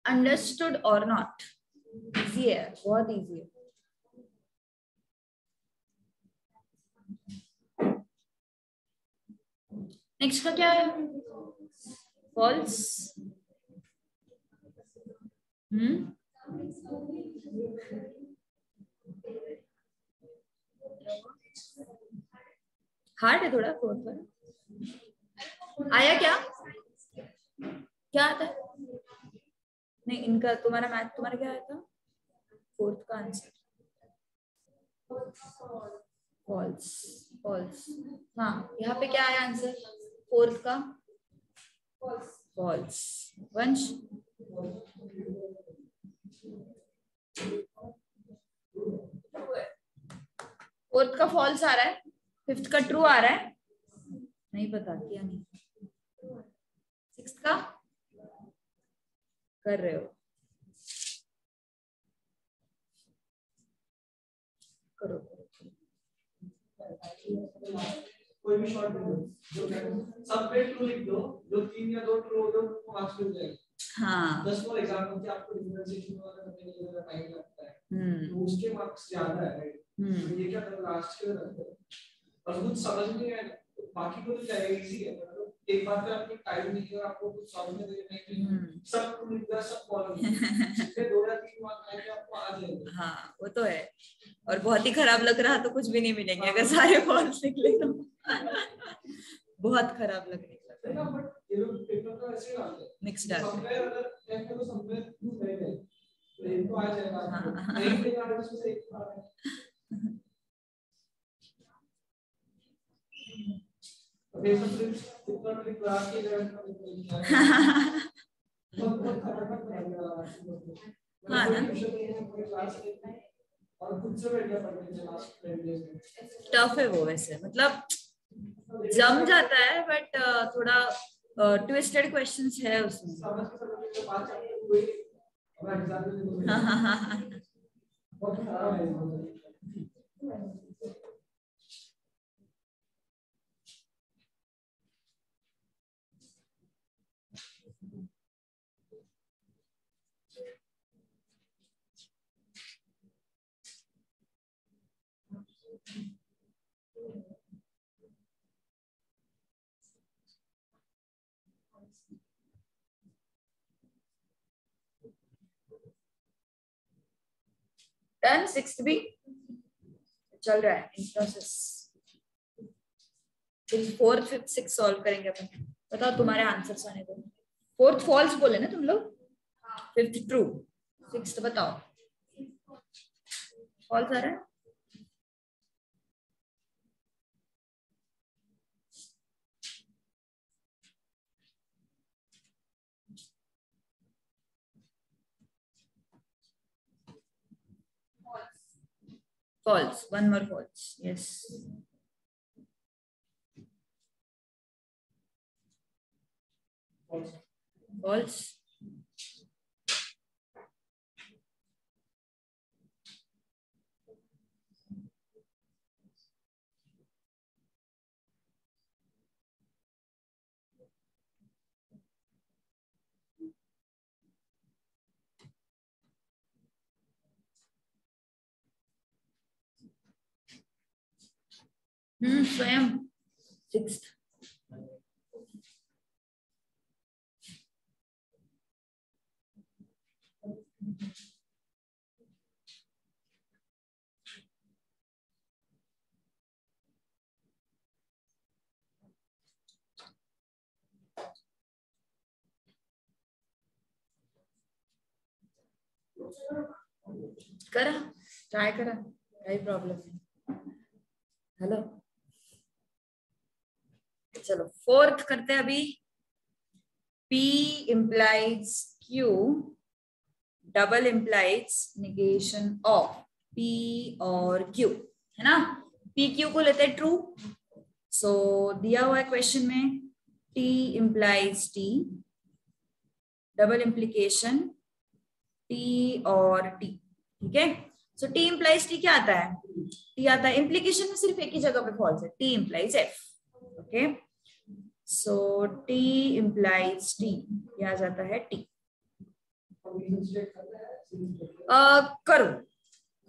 Speaker 1: Understood or not, easy है, बहुत इजी है। नेक्स्ट का क्या है, फॉल्स। हार्ड है थोड़ा फोर्थ वाला, आया क्या, क्या आता है, नहीं इनका, तुम्हारा मैथ, तुम्हारा क्या आया था फोर्थ का आंसर, फॉल्स, फॉल्स। हाँ यहाँ पे क्या आया आंसर फोर्थ का, फॉल्स। वंश फोर्थ का फॉल्स आ रहा है, फिफ्थ का ट्रू आ रहा है, नहीं पता किया नहीं, सिक्स्थ का कर रहे हो, करो
Speaker 2: कोई भी शॉर्ट जो सब पे ट्रू लिख दो, जो 3 या 2 ट्रू हो गए उनको मार्क्स मिल जाएंगे।
Speaker 1: हाँ
Speaker 2: जस्ट फॉर एग्जांपल कि आपको डिफरेंशिएशन वाला करने के लिए टाइम लगता है, तो उसके मार्क्स ज्यादा है, राइट। ये क्या लास्ट के रहते हैं और कुछ समझ नहीं आया, तो बाकी को तो जाएगा, इजी है। मतलब एक बार पे आपको टाइम नहीं है और आपको कुछ समझ में नहीं है, सब ट्रू लिख दो, सब फॉलो इसमें 2 या 3 मार्क्स आएंगे आपको आ जाएंगे।
Speaker 1: हाँ वो तो है, और बहुत ही खराब लग रहा तो कुछ भी नहीं मिलेंगे अगर सारे फॉल्स निकले तो बहुत खराब लगने लगा
Speaker 2: ना, बट ये लोग पेपर तो ऐसे ही डालते हैं,
Speaker 1: मिक्स डालते हैं,
Speaker 2: समवेयर अगर टेक में तो समवेयर ट्रू रहेगा, तो एक तो आ जाएगा, नहीं भी आ रहा उसमें से एक आ रहा है। अब ये सब ट्रिक्स इतना ट्रिक क्लास के लेवल पर बहुत खतरनाक रहेगा।
Speaker 1: हाँ ना,
Speaker 2: क्लास और खुद से बैठ गया पढ़ने लास्ट 10 डेज में,
Speaker 1: टफ है वो वैसे, मतलब जम जाता है बट थोड़ा ट्विस्टेड क्वेश्चंस है उसमें।
Speaker 2: समझ के बात चैप्टर हुई और एग्जाम में बहुत खराब है।
Speaker 1: डन, सिक्स्थ भी चल रहा है इन प्रोसेस। फिर फोर्थ फिफ्थ सिक्स सॉल्व करेंगे अपन। बताओ तुम्हारे आंसर्स आने दो। फोर्थ फॉल्स बोले ना तुम लोग, फिफ्थ ट्रू, सिक्स्थ बताओ फॉल्स आ रहा है। False. One more false. Yes. False. स्वयं सिक्स्थ। करा, ट्राई करा, काही प्रॉब्लम नहीं। हेलो, चलो फोर्थ करते हैं अभी। P implies Q, double implies negation of P और Q, है ना। P Q को लेते हैं ट्रू। सो दिया हुआ है क्वेश्चन में T implies T, double implication T और T, ठीक है। सो T implies T क्या आता है? T आता है, इम्प्लीकेशन में सिर्फ एक ही जगह पे फॉल्स है, T implies F, ओके। सो T implies T, यह आ जाता है T। करो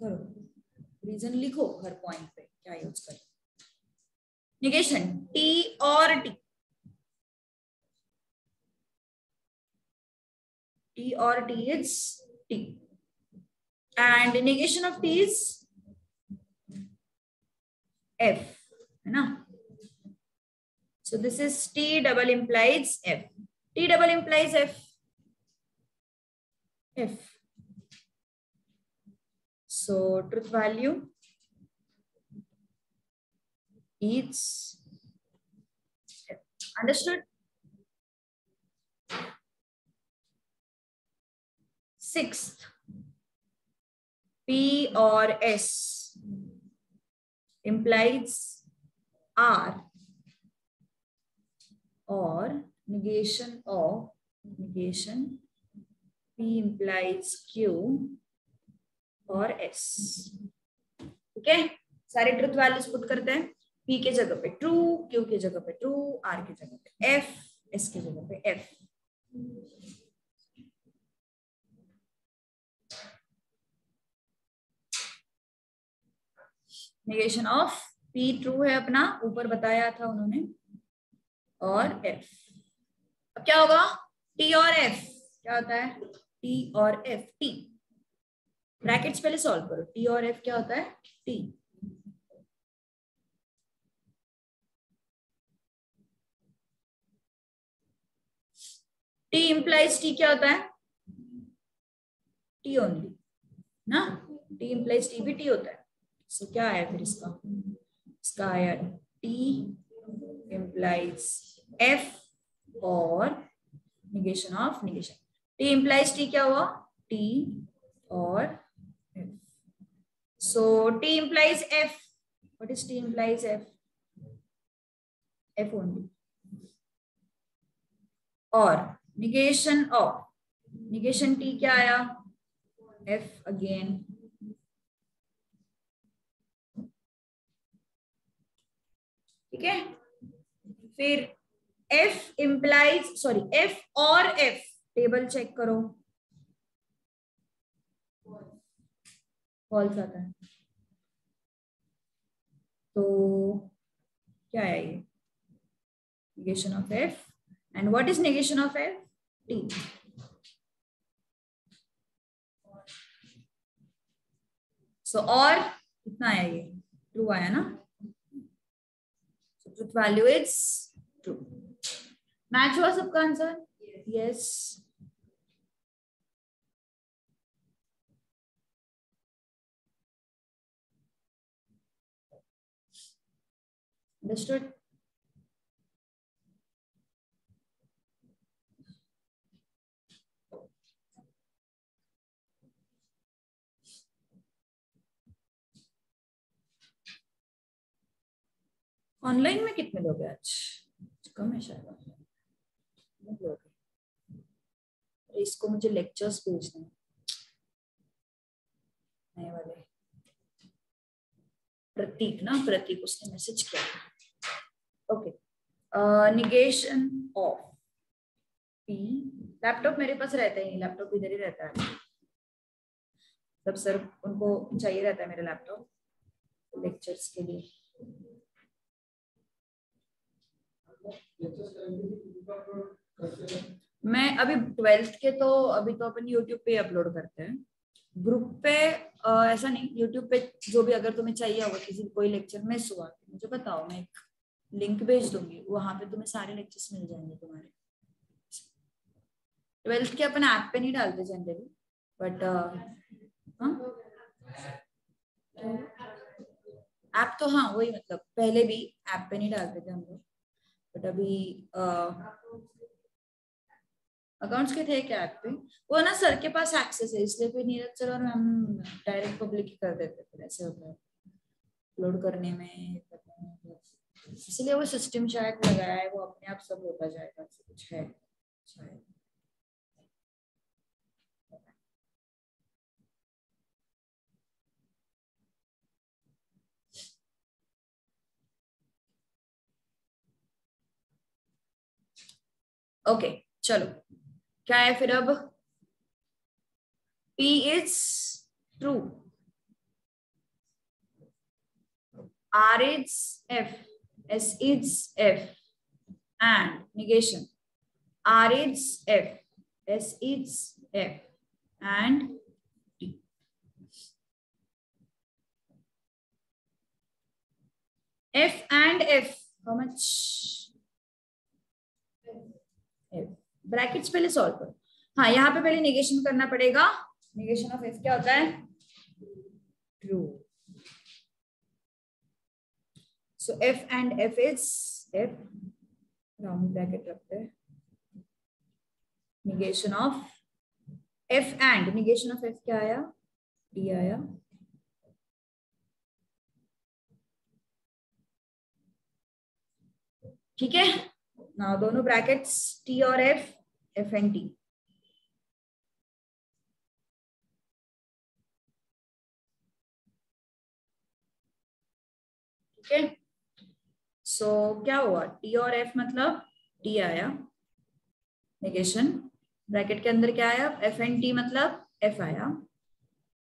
Speaker 1: करो, रीजन लिखो हर पॉइंट पे क्या यूज करें। निगेशन T और T, T और T is T, and negation of T is F, है ना। So this is T double implies F. T double implies F. F. So truth value is F. Understood? Sixth, P or S implies R or negation P implies Q और S, ठीक है। सारे truth values put करते हैं। P के जगह पे true, Q के जगह पे ट्रू, R के जगह पे F, S के जगह पे F। Negation of P true है अपना, ऊपर बताया था उन्होंने, और F। अब क्या होगा? T और F क्या होता है? T और F, T ब्रैकेट्स पहले सॉल्व करो। T और F क्या होता है? T। T implies T क्या होता है? T ओनली ना। T implies T भी T होता है। सो क्या आया फिर इसका आया T implies F और negation of negation। T implies T क्या हुआ? T और F। So T implies F. What is T implies F? F only। और negation T क्या आया? F again। ठीक है। फिर F implies F और F, टेबल चेक करो, फॉल्स आता है। तो क्या है ये? negation of F, and what is negation of F? T। सो और कितना आया, ये ट्रू आया ना, truth value is true. Match हुआ सबका आंसर? यस। अंडरस्टूड? ऑनलाइन में कितने लोग हैं आज? कम है शायद लोग। इसको मुझे लेक्चर्स भेजने नए वाले। प्रतीक ना, प्रतीक, उसने मैसेज किया। Okay, negation of P. Laptop मेरे पास रहता ही नहीं, लैपटॉप इधर ही रहता है। तब सर उनको चाहिए रहता है मेरा लैपटॉप लेक्चर्स के लिए। मैं अभी 12th के तो अभी तो अपन YouTube पे अपलोड करते हैं, ग्रुप पे ऐसा नहीं। YouTube पे जो भी अगर तुम्हें चाहिए होगा, किसी कोई लेक्चर मिस हुआ मुझे बताओ, मैं एक लिंक भेज दूंगी, वहां पे तुम्हें सारे लेक्चर्स मिल जाएंगे तुम्हारे। 12th के अपन ऐप पे नहीं डालते जनरली, बट ऐप तो हाँ वही, मतलब पहले भी ऐप पे नहीं डालते थे हम लोग, बट अभी अकाउंट्स के थे क्या ऐप पे, वो ना सर के पास एक्सेस है, इसलिए फिर नीरज सर और हम डायरेक्ट पब्लिक ही कर देते, फिर ऐसे होता है अपलोड करने में, इसलिए वो सिस्टम शायद लगाया है, वो अपने आप सब होता जाएगा, कुछ है शायद। ओके चलो, क्या है फिर अब? P is true, R is F, S is F, and negation R is F, S is F, and T. F and F, how much? F. Brackets पहले सॉल्व करो। हाँ, यहाँ पे पहले नेगेशन करना पड़ेगा। नेगेशन ऑफ F क्या होता है? True. So F and F is F, round bracket रखते हैं। negation of F and negation of F क्या आया? D आया। ठीक है, now दोनों ब्रैकेट्स T और F, F and T। ठीक है, सो क्या हुआ? T और F मतलब D आया नेगेशन, ब्रैकेट के अंदर क्या आया? F and T मतलब F आया,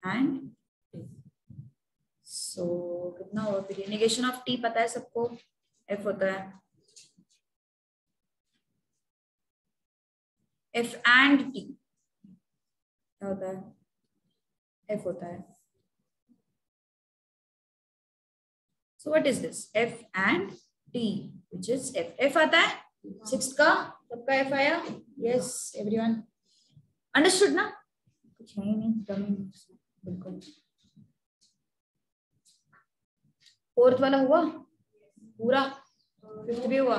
Speaker 1: एंड सो कितना हुआ फिर? नेगेशन ऑफ T पता है सबको, F होता है। F and T क्या होता है? F होता है। So what is this? F and T, which is F. F आता है 6th का, सबका F आया। Yes, everyone understood ना? कुछ है ही नहीं, बिल्कुल। 4th वाला हुआ पूरा, 5th भी हुआ।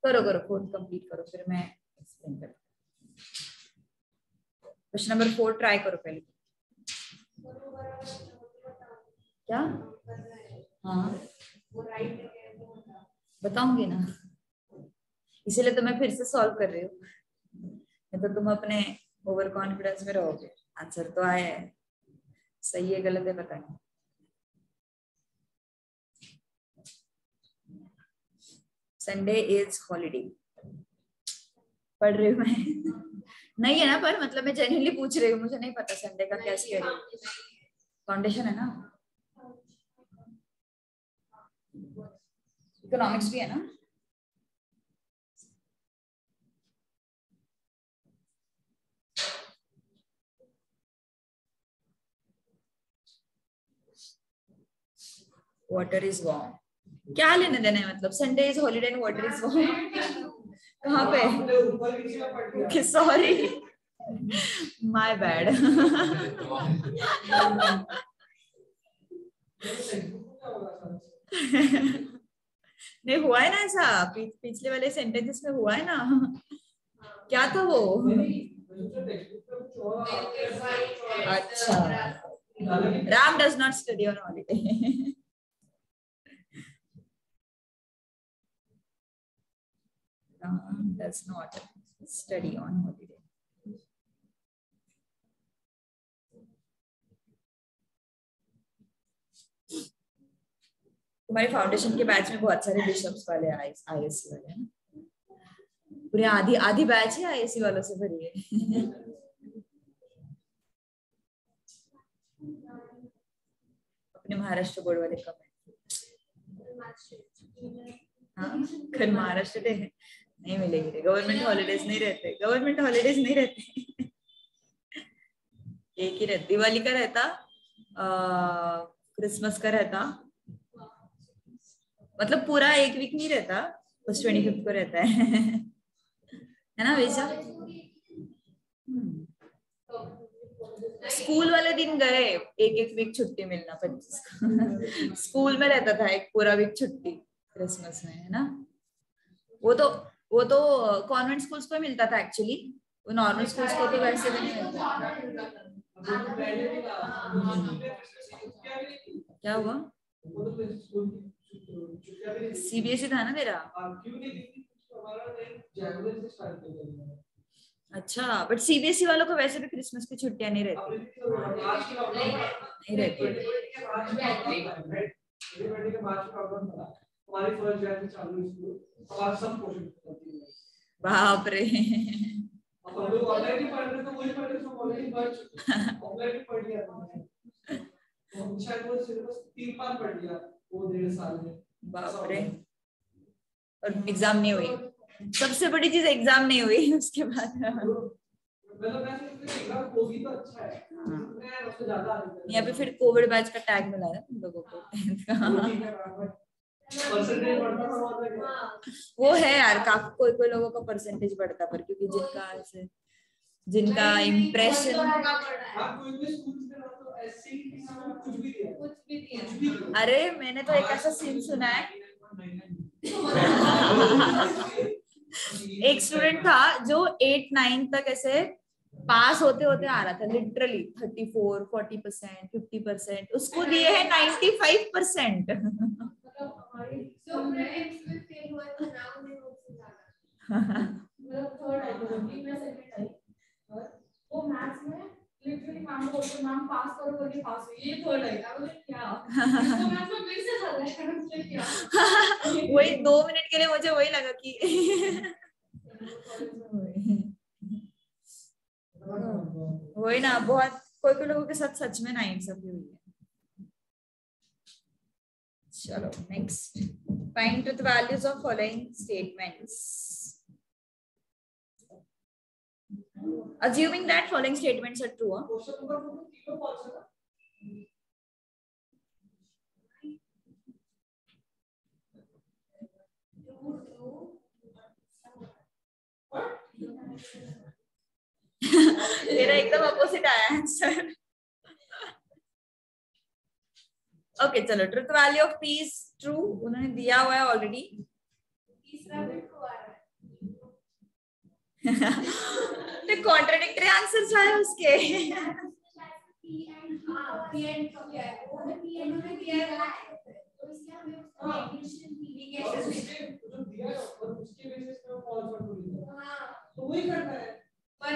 Speaker 1: करो करो 4th कंप्लीट करो, फिर मैं एक्सप्लेन करती हूँ। क्वेश्चन नंबर 4 ट्राई करो पहले। क्या? हाँ बताऊंगी ना, इसीलिए तो मैं फिर से सॉल्व कर रही हूँ, नहीं तो तुम अपने ओवर कॉन्फिडेंस में रहोगे। आंसर तो आया है, सही है गलत है पता नहीं। संडे इज हॉलीडे पढ़ रही हूँ मैं नहीं है ना, पर मतलब मैं जेन्युइनली पूछ रही हूँ, मुझे नहीं पता संडे का क्या शेड्यूल। फाउंडेशन है ना, इकोनॉमिक्स भी है ना। वाटर इज वार्म, क्या लेने देना है मतलब? Sunday is holiday and water is warm, कहाँ पे? Sorry, my bad. नहीं हुआ है ना ऐसा, पिछले वाले सेंटेंसेस में हुआ है ना। क्या था वो? अच्छा, Ram does not study on holiday. Ram does not study on holiday. तुम्हारे फाउंडेशन के बैच में बहुत सारे बिशप्स वाले आईएससी वाले हैं, पूरी आधी आधी बैच ही आईएससी वालों से भरी है। अपने महाराष्ट्र बोर्ड वाले कब है? हाँ, कल महाराष्ट्र डे है, नहीं मिलेगी, गवर्नमेंट हॉलीडेज नहीं रहते, गवर्नमेंट हॉलीडेज नहीं रहते। एक ही रहता, दिवाली का रहता, क्रिसमस का रहता, मतलब पूरा एक वीक नहीं रहता, बस 25 को रहता है ना वैसा। स्कूल वाले दिन गए, एक वीक छुट्टी मिलना 25 को। स्कूल में रहता था एक पूरा वीक छुट्टी क्रिसमस में, है ना। वो तो कॉन्वेंट स्कूल्स को मिलता था एक्चुअली, वो नॉर्मल स्कूल्स को तो वैसे भी नहीं मिलता। क्या हुआ? सीबीएसई था ना तेरा? अच्छा, बट सीबीएसई वालों को वैसे भी क्रिसमस की छुट्टियां नहीं रहती, नहीं रहती। बाप रे, बाप रे, और एग्जाम नहीं हुई। सबसे बड़ी चीज एग्जाम नहीं हुई उसके बाद। यहाँ पे फिर कोविड बैच का टैग मिला है तुम लोगों को। वो है यार, काफी कोई लोगों का परसेंटेज बढ़ता, पर क्योंकि जिनका इम्प्रेशन। अरे मैंने तो एक ऐसा सीन सुना है, एक स्टूडेंट था जो 8-9 तक ऐसे पास होते होते आ रहा था, लिटरली 34, 40%, 50%, उसको दिए है 95%। वो मैथ्स में लिटरली मैम बोलते मैम पास करो करके पास हुई, ये थर्ड है क्या? इसको मैथ्स में फिर से चल रहा है। वही 2 मिनट के लिए मुझे वही लगा कि वही ना, बहुत कोई लोगों के साथ सच में नाइंसाफी हुई है। चलो next, find truth values of following statements, assuming that following statements are true. तेरा एकदम अपोजिट आया आंसर। ओके चलो, truth value of P is true, उन्होंने दिया हुआ है ऑलरेडी। तो कॉन्ट्राडिक्टरी आंसर्स आए उसके। पर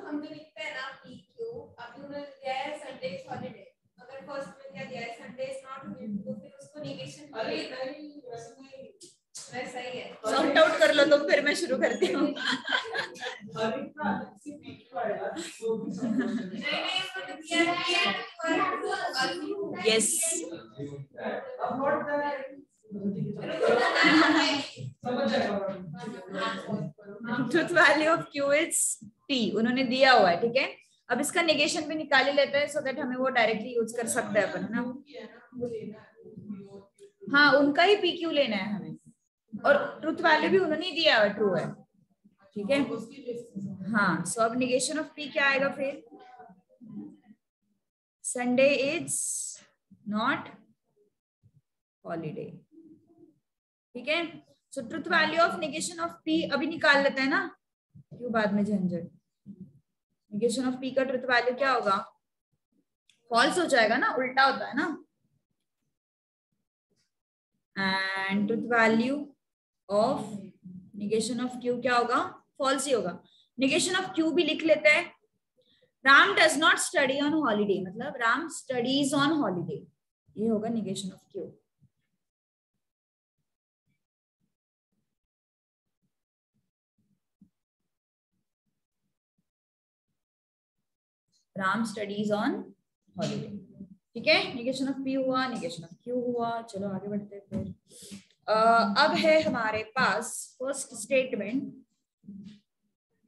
Speaker 1: हम तो लिखते हैं ना पी क्यू, अभी उन्होंने दिया है संडे हॉलीडे, अगर फर्स्ट में क्या दिया है संडे इज नॉट हॉलीडे, तो फिर उसको नेगेशन। अरे नहीं वैसा ही है, सॉर्ट आउट कर लो तो फिर मैं शुरू करती हूँ। Yes, truth value of Q is T, उन्होंने दिया हुआ है, ठीक है। अब इसका नेगेशन भी निकाल ही लेते हैं सो दैट हमें वो डायरेक्टली यूज कर सकते हैं अपन, है ना। हाँ उनका ही पी क्यू लेना है हमें, और ट्रुथ वैल्यू भी उन्होंने ही दिया है, ट्रू है, ठीक है। हाँ सो अब निगेशन ऑफ पी क्या आएगा फिर, संडे इज नॉट हॉलीडे, ठीक है। So truth value of negation of P अभी निकाल लेते हैं ना, क्यों बाद में झंझट। निगेशन ऑफ पी का ट्रुथ वैल्यू क्या होगा, फॉल्स हो जाएगा ना, उल्टा होता है ना। And truth value of negation of Q क्या होगा, फॉल्स ही होगा। निगेशन ऑफ क्यू भी लिख लेते हैं, Ram does not study on holiday, मतलब राम स्टडीज ऑन हॉलीडे, ये होगा negation of Q. Ram studies on holiday, ठीक है। निगेशन ऑफ पी हुआ, निगेशन ऑफ क्यू हुआ। चलो आगे बढ़ते हैं फिर। अब है हमारे पास first statement,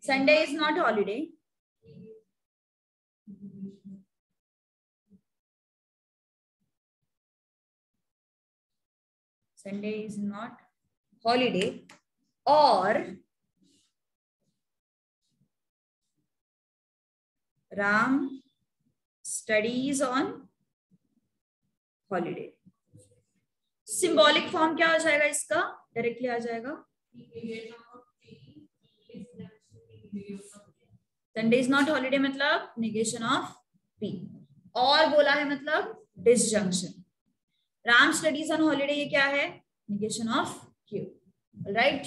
Speaker 1: Sunday is not holiday. Sunday is not holiday और Ram studies on holiday. Symbolic form क्या हो जाएगा इसका, डायरेक्टली आ जाएगा, संडे इज नॉट हॉलीडे मतलब निगेशन ऑफ पी, और बोला है मतलब disjunction. Ram studies on holiday ये क्या है, निगेशन ऑफ क्यू, राइट।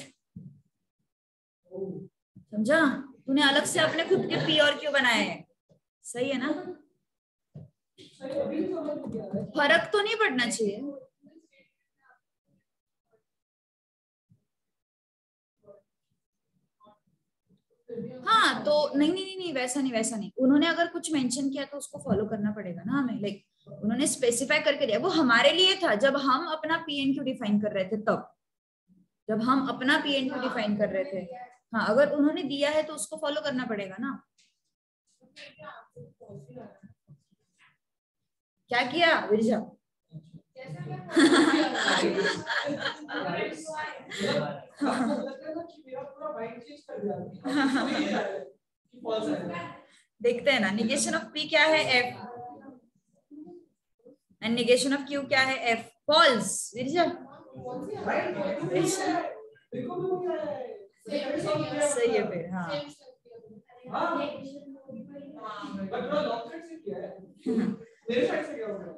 Speaker 1: समझा, तूने अलग से अपने खुद के पी और क्यू बनाए हैं, सही है ना। फर्क तो नहीं पड़ना चाहिए। हाँ तो नहीं नहीं नहीं वैसा नहीं, वैसा नहीं, उन्होंने अगर कुछ मेंशन किया तो उसको फॉलो करना पड़ेगा ना हमें, लाइक उन्होंने स्पेसिफाई करके दिया, वो हमारे लिए था जब हम अपना पी एन क्यू डिफाइन कर रहे थे, तब जब हम अपना पी एन क्यू डिफाइन कर रहे थे। हाँ अगर उन्होंने दिया है तो उसको फॉलो करना पड़ेगा ना। क्या किया विरजा? देखते हैं ना, निगेशन ऑफ पी क्या है, F, and negation of Q क्या है, एफ। फॉल्स विरजा, सही है फिर। हाँ
Speaker 2: मेरे साइड से क्या हो गया,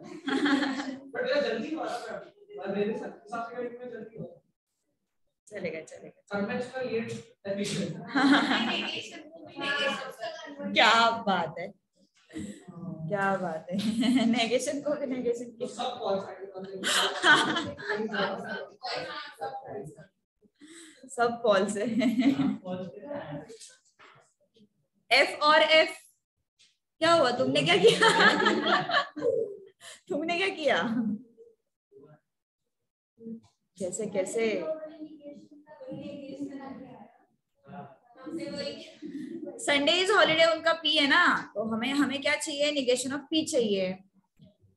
Speaker 2: बट यार जल्दी हो रहा है, मेरे हिसाब से में जल्दी हो,
Speaker 1: चलेगा चलेगा।
Speaker 2: Submit late addition.
Speaker 1: क्या बात है, क्या बात है। नेगेशन को भी नेगेशन की
Speaker 2: सब फॉल्स
Speaker 1: सब फॉल्स है। एफ और एफ क्या हुआ, तुमने क्या किया? तुमने क्या किया, कैसे कैसे? संडे इज हॉलीडे उनका पी है ना, तो हमें क्या चाहिए, निगेशन ऑफ पी चाहिए।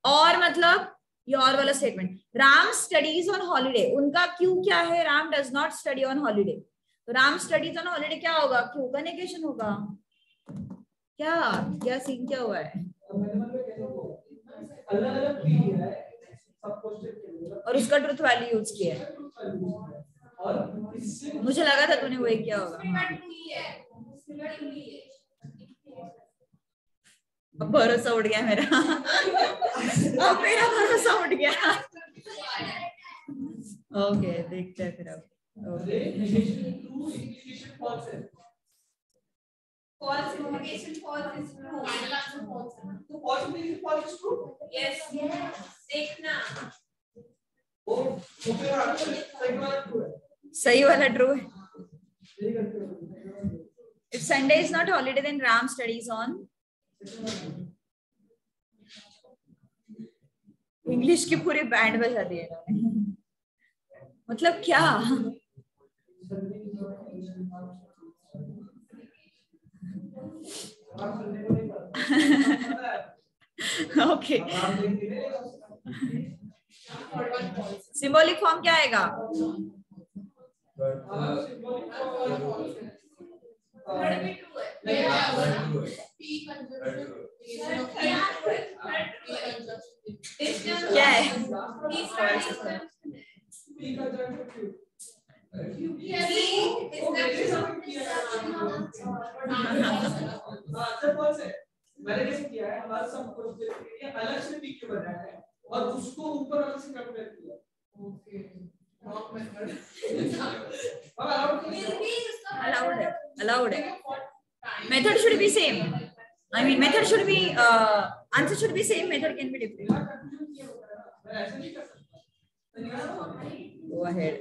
Speaker 1: और मतलब ये और वाला statement, Ram studies on holiday, उनका क्यू क्या है, Ram does not study on holiday, तो राम स्टडीज ऑन हॉलीडे क्या होगा, क्यू का निगेशन होगा। क्या क्या सीन क्या हुआ है, और उसका ट्रुथ वैल्यू यूज किया है, मुझे लगा था तूने वही किया होगा। अब भरोसा उड़ गया मेरा। अब मेरा भरोसा उड़ गया। ओके देखते हैं फिर अब।
Speaker 3: False implication, false is true.
Speaker 2: तो false implication false is true.
Speaker 3: Yes. देखना।
Speaker 2: ओ फिर सही वाला true है।
Speaker 1: सही वाला ट्रू है। If Sunday is not holiday, then Ram studies on. English की पूरी बैंड बजा दी इन्होंने। मतलब क्या? ओके सिंबॉलिक फॉर्म क्या आएगा? क्या है?
Speaker 2: मैंने कैसे किया है, हमारा सब कुछ अलग से पी क्यों बनाया है और उसको ऊपर अलग से कंपेयर किया।
Speaker 1: Allowed है. Method should be same. I mean, method should be answer should be same. Method can be different. Go ahead.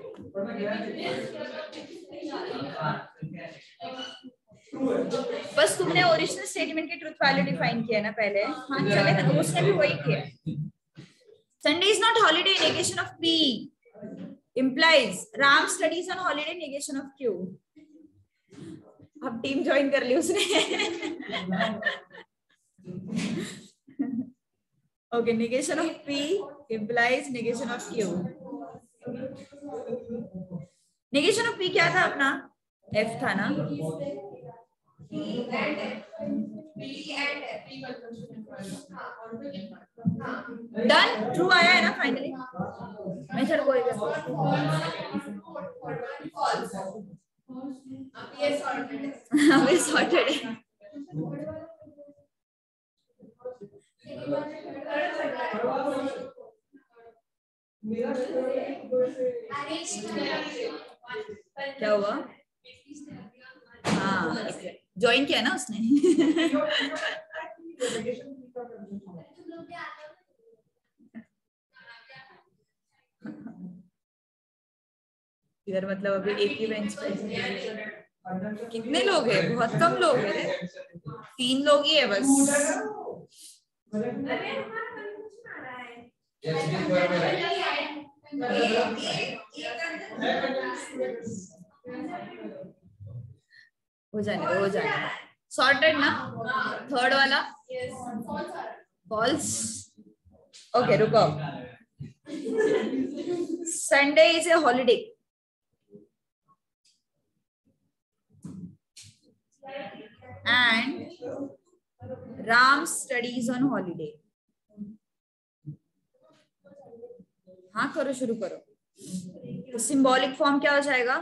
Speaker 1: बस तुमने ओरिजिनल स्टेटमेंट के ट्रूथ वैल्यू डिफाइन किया ना पहले. हाँ चले ना, उसने भी वही किया. Sunday is not holiday. Negation of P implies Ram studies on holiday. Negation of Q. अब टीम ज्वाइन कर ली उसने. Okay, negation of P implies negation of Q. Negation of P क्या था अपना? F था ना? Done. True आया है ना फाइनली? मेथड को अभी सॉर्टेड है. क्या हुआ? हाँ ज्वाइन किया ना उसने. इधर मतलब अभी एक ही बेंच पे कितने लोग हैं? बहुत कम लोग हैं. 3 लोग ही है बस. हो जाने. सॉर्टेड ना? थर्ड वाला फॉल्स. ओके रुको. Sunday is a holiday and Ram studies on holiday. हाँ करो, शुरू करो. तो सिंबॉलिक फॉर्म क्या हो जाएगा?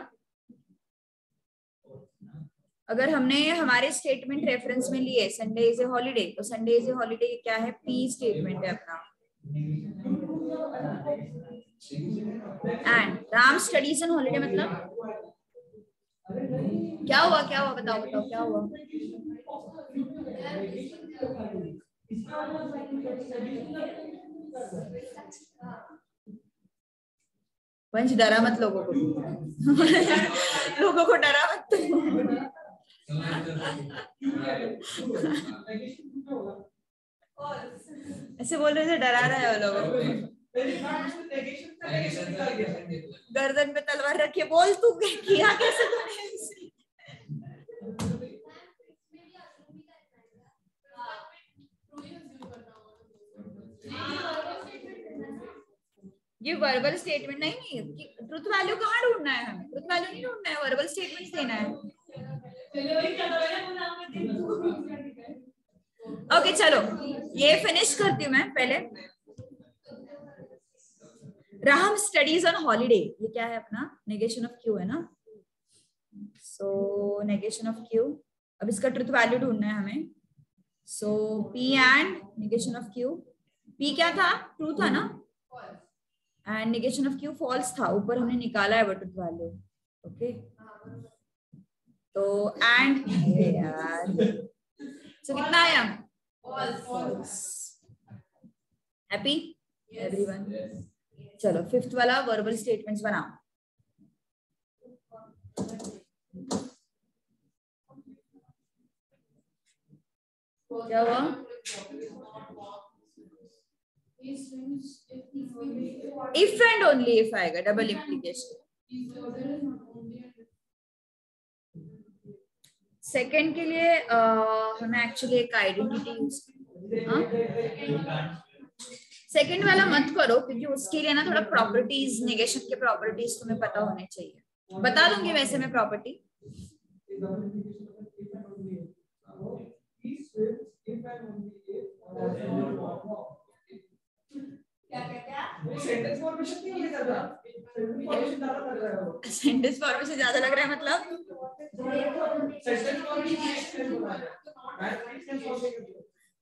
Speaker 1: अगर हमने हमारे स्टेटमेंट रेफरेंस में लिए संडे इज ए हॉलिडे, तो संडे इज ए हॉलिडे क्या है? पी स्टेटमेंट है अपना. And Ram studies on holiday मतलब क्या हुआ? बताओ क्या हुआ? वंश डरा मत लोगों को. लोगों को डरा मत. ऐसे बोल रहे थे डरा रहा है वो लोगों को. गर्दन पे तलवार रखिए. बोल तू किया कैसे तूने? ये वर्बल स्टेटमेंट नहीं. ट्रुथ वैल्यू कहाँ ढूंढना है हमें? ट्रुथ वैल्यू नहीं ढूंढना है, वर्बल स्टेटमेंट देना है. ओके चलो ये फिनिश करती हूँ मैं पहले. राम स्टडीज ऑन हॉलिडे, ये क्या है अपना? नेगेशन ऑफ क्यू है ना? So negation of Q. अब इसका ट्रुथ वैल्यू ढूंढना है हमें. So P and negation of Q. P क्या था? ट्रू था ना? And negation of Q false था. ऊपर हमने निकाला है वो ट्रुथ वैल्यू. ओके तो एंड यार सो कितना आया? फॉल्स. Happy everyone? चलो फिफ्थ वाला वर्बल स्टेटमेंट्स बनाओ. क्या हुआ? इफ एंड ओनली इफ आएगा. Double implication. सेकंड के लिए हमें एक्चुअली एक आइडेंटिटी यूज. सेकंड वाला मत करो क्योंकि उसके लिए ना थोड़ा प्रॉपर्टीज, नेगेशन के प्रॉपर्टीज तुम्हें पता होने चाहिए. बता दूंगी वैसे मैं प्रॉपर्टी.
Speaker 2: सेंटेंस फॉर्मेशन नहीं है ज्यादा,
Speaker 1: सेंटेंस फॉर्मेशन ज्यादा लग रहा है मतलब
Speaker 2: सेंटेंस फॉर्मेशन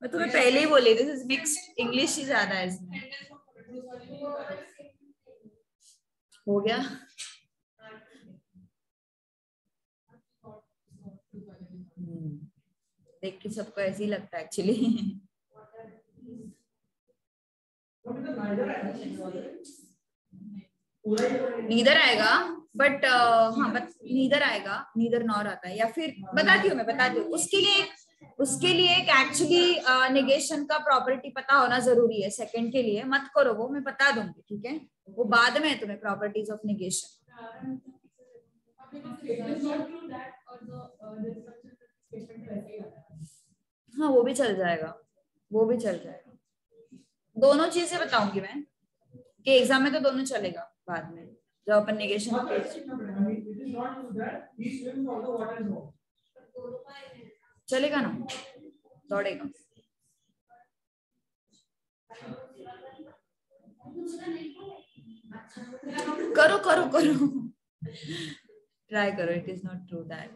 Speaker 1: मैं तुम्हें पहले ही बोली दिस इज मिक्स्ड इंग्लिश ही ज्यादा है इसमें. हो गया. देख के सबको ऐसे ही लगता है एक्चुअली. नीदर आएगा बट हाँ नीदर आएगा, नीदर नॉर आता है. या फिर बताती हूँ मैं, बताती हूँ. उसके लिए एक एक्चुअली नेगेशन का प्रॉपर्टी पता होना जरूरी है. सेकंड के लिए मत करो वो, मैं बता दूंगी. ठीक है, वो बाद में है तुम्हें प्रॉपर्टीज ऑफ नेगेशन. हाँ वो भी चल जाएगा, वो भी चल जाएगा. दोनों चीजें बताऊंगी मैं कि एग्जाम में तो दोनों चलेगा. बाद में जब अपन नेगेशन चलेगा ना, दौड़ेगा. करो करो करो, ट्राई करो. It is not true that.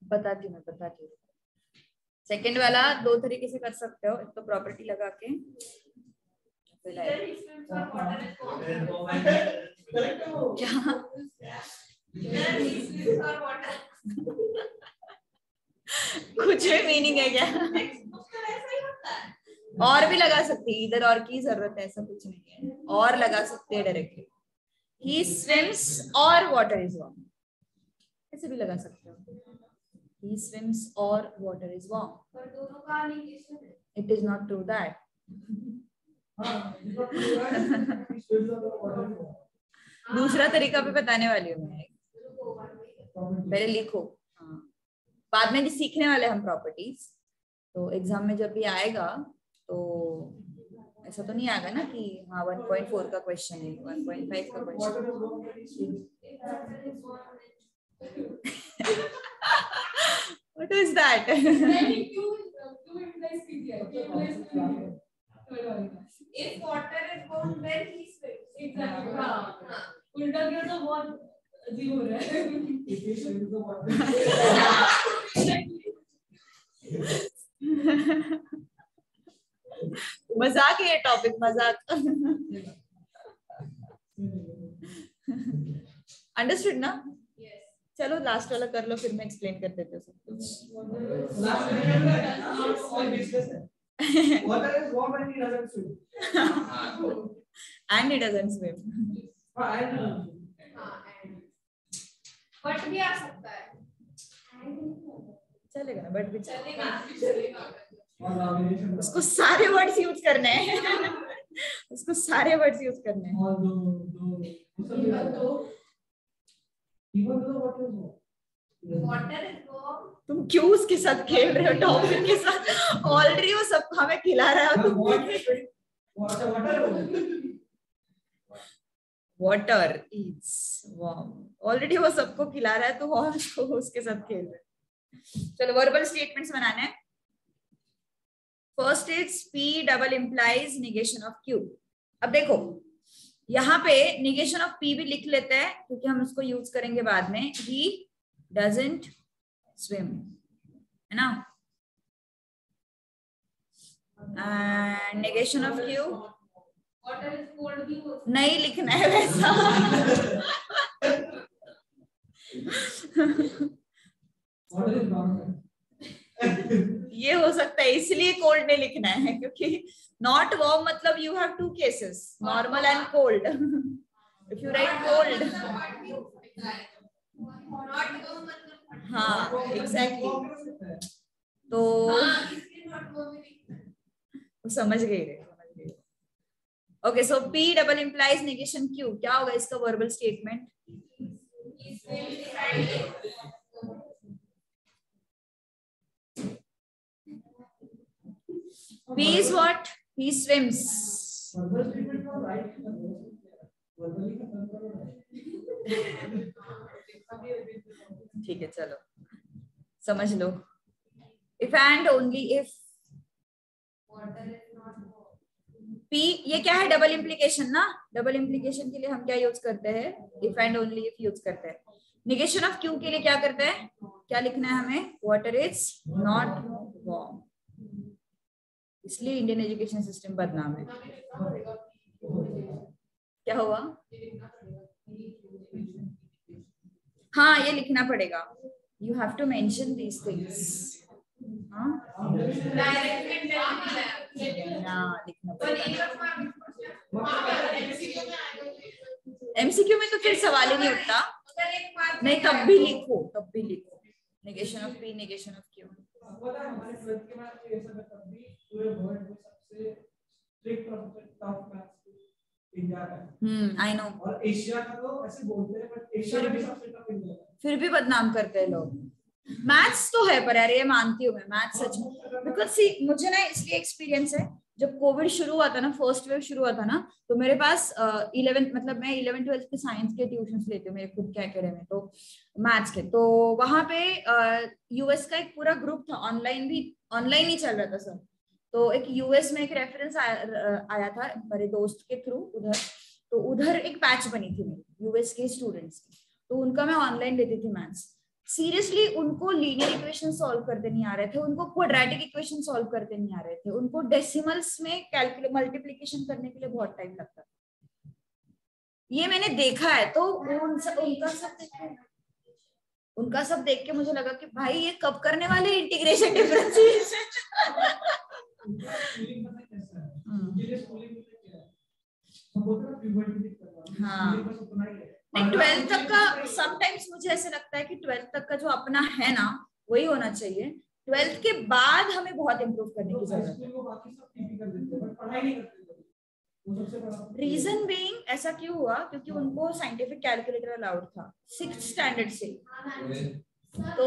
Speaker 1: बताती हूँ. सेकंड वाला दो तरीके से कर सकते हो. एक तो प्रॉपर्टी लगा के क्या कुछ भी मीनिंग है क्या? और भी लगा सकती है, इधर और की जरूरत है ऐसा कुछ नहीं है. और लगा सकते हैं डायरेक्टली. ही स्विम्स और वाटर इज वार्म, ऐसे भी लगा सकते हो. ही स्विम्स और वाटर इज वार्म.
Speaker 3: पर दोनों का नेगेशन है.
Speaker 1: It is not true that. दूसरा तरीका भी बताने वाली हूँ मैं. पहले लिखो. हाँ बाद में भी सीखने वाले हम प्रॉपर्टीज. तो एग्जाम में जब भी आएगा तो ऐसा तो नहीं आएगा ना कि हाँ 1.4 का क्वेश्चन है, 1.5 का question. What is that?
Speaker 3: If water is warm, then he swims.
Speaker 4: Exactly. उल्टा किया तो बहुत अजीब हो रहा है.
Speaker 1: मजाक है ये टॉपिक, मजाक. अंडरस्टूड ना? चलो लास्ट वाला कर लो, फिर मैं एक्सप्लेन कर देती हूँ सब कुछ.
Speaker 2: Water is warm and he doesn't swim.
Speaker 1: And he doesn't swim.
Speaker 3: But भी आ सकता है.
Speaker 1: चलेगा ना, बट भी
Speaker 3: चलेगा.
Speaker 1: उसको सारे वर्ड्स यूज करने हैं. उसको सारे वर्ड्स यूज करने हैं.
Speaker 3: Water is warm.
Speaker 1: तुम क्यों उसके साथ खेल रहे हो टॉपिक के साथ? ऑलरेडी वो सब हमें खिला रहा है. तुम वाटर इज वार्म, ऑलरेडी वो सबको खिला रहा है, तो और उसके साथ खेल रहे. चलो वर्बल स्टेटमेंट्स बनाने हैं. First is P double implies negation of Q. अब देखो यहाँ पे नेगेशन ऑफ P भी लिख लेते हैं क्योंकि हम उसको यूज करेंगे बाद में. ही डजंट स्विम, है ना. And negation of Q
Speaker 3: water is cold भी हो.
Speaker 1: नहीं लिखना है वैसा. ये हो सकता है, इसलिए कोल्ड नहीं लिखना है क्योंकि नॉट वार्म मतलब you have two cases, normal and cold. If you write cold, हाँ exactly, तो समझ गई रे, समझ गई. Okay, so P double implies negation Q. क्या होगा इसका verbal statement? P is what? He swims. ठीक है, चलो समझ लो. If and only if P, ये क्या है? डबल इम्प्लीकेशन ना. डबल इम्प्लीकेशन के लिए हम क्या यूज करते हैं? If and only if use करते हैं. निगेशन ऑफ क्यू के लिए क्या करते हैं? क्या लिखना है हमें? Water is not warm. इसलिए इंडियन एजुकेशन सिस्टम बदनाम है. क्या हुआ? हाँ, ये लिखना पड़ेगा. You have to mention these things. लिखना पड़ेगा. एमसीक्यू में तो फिर सवाल ही नहीं उठता. नहीं, तब भी लिखो, तब भी लिखो. Negation of P, negation of Q. I know.
Speaker 2: और एशिया का तो ऐसे बोलते हैं, बट एशिया में सबसे टफ इंडिया है.
Speaker 1: फिर भी बदनाम करते हैं लोग. मैथ्स तो है पर यार, ये मानती हूँ मैं, मैथ्स सच में. बिकॉज सी, मुझे ना इसलिए एक्सपीरियंस है. जब कोविड शुरू हुआ था ना, फर्स्ट वेव शुरू हुआ था ना, तो मेरे पास 11th, मतलब मैं 11th-12th के साइंस के ट्यूशंस लेती हूँ मेरे खुद के एकेडमी, तो मैथ्स के. तो वहां पे यूएस का एक पूरा ग्रुप था. ऑनलाइन भी, ऑनलाइन ही चल रहा था सब. तो एक यूएस में एक रेफरेंस आया था मेरे दोस्त के थ्रू उधर. तो उधर एक बैच बनी थी मेरी यूएस के स्टूडेंट्स की. तो उनका मैं ऑनलाइन लेती थी मैथ्स. सीरियसली उनको लीनियर इक्वेशन सॉल्व करते नहीं आ रहे थे, उनको क्वाड्रेटिक इक्वेशन सॉल्व करते नहीं आ रहे थे, उनको डेसिमल्स में कैलकुलेट मल्टीप्लिकेशन करने के लिए बहुत टाइम लगता था. ये मैंने देखा है. तो उनका सब देख के मुझे लगा कि भाई ये कब करने वाले इंटीग्रेशन डिफरेंशिएशन. हाँ, नहीं 12th तक का समटाइम्स मुझे ऐसे लगता है कि 12th तक का जो अपना है ना, वही होना चाहिए. 12th के बाद हमें बहुत इम्प्रूव करने की जरूरत है. रीजन बीइंग, ऐसा क्यों हुआ? क्योंकि उनको साइंटिफिक कैलकुलेटर अलाउड था 6th स्टैंडर्ड से. तो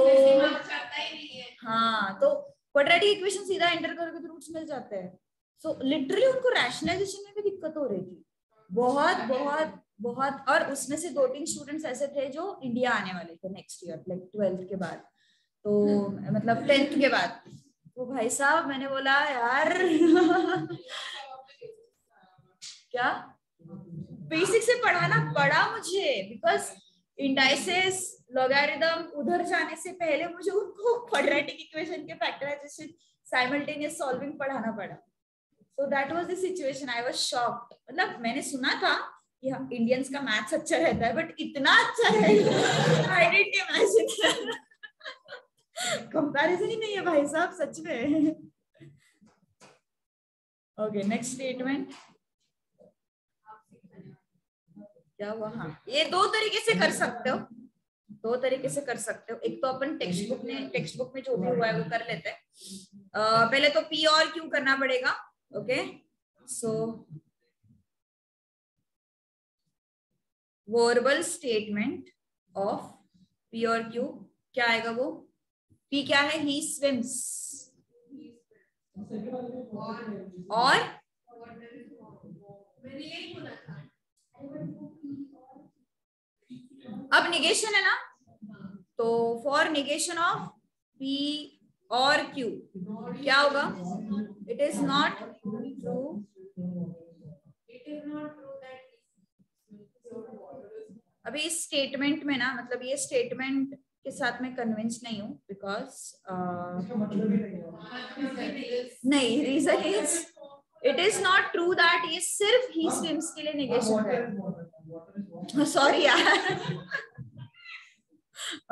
Speaker 1: हाँ, तो क्वाड्रेटिक इक्वेशन सीधा एंटर करके रूट्स मिल जाते हैं. सो लिटरली उनको रैशनलाइजेशन में भी दिक्कत हो रही थी, बहुत बहुत बहुत. और उसमें से 2-3 स्टूडेंट्स ऐसे थे जो इंडिया आने वाले थे नेक्स्ट ईयर, लाइक 12th के बाद, तो मतलब 10th के बाद. तो भाई साहब, मैंने बोला यार क्या बेसिक से पढ़ाना पड़ा मुझे, बिकॉज इंडाइसेस, लॉगरिथम, उधर जाने से पहले मुझे उनको क्वाड्रेटिक इक्वेशन के फैक्टराइजेशन, साइमल्टेनियस सॉल्विंग पढ़ाना पड़ा. So that was the situation. I was shocked. मतलब मैंने सुना था कि हम इंडियंस का मैथ्स अच्छा रहता है, बट इतना अच्छा है I didn't imagine. कंपैरिजन ही नहीं है भाई साहब, सच में. ओके, नेक्स्ट स्टेटमेंट क्या हुआ? हाँ, ये 2 तरीके से कर सकते हो, 2 तरीके से कर सकते हो. एक तो अपन टेक्स्ट बुक में जो भी हुआ है वो कर लेते हैं. पहले तो पी और क्यू करना पड़ेगा. Okay, so verbal statement of P और क्यू क्या आएगा? वो पी क्या है? ही स्विम्स. और अब निगेशन है ना, तो फॉर निगेशन ऑफ पी और क्यू क्या होगा? It is not true. अभी इस स्टेटमेंट में ना, मतलब ये स्टेटमेंट के साथ मैं कन्विंस नहीं हूँ, बिकॉज नहीं, reason is it is not true that ये सिर्फ ही स्विम्स के लिए निगेशन है. सॉरी यार.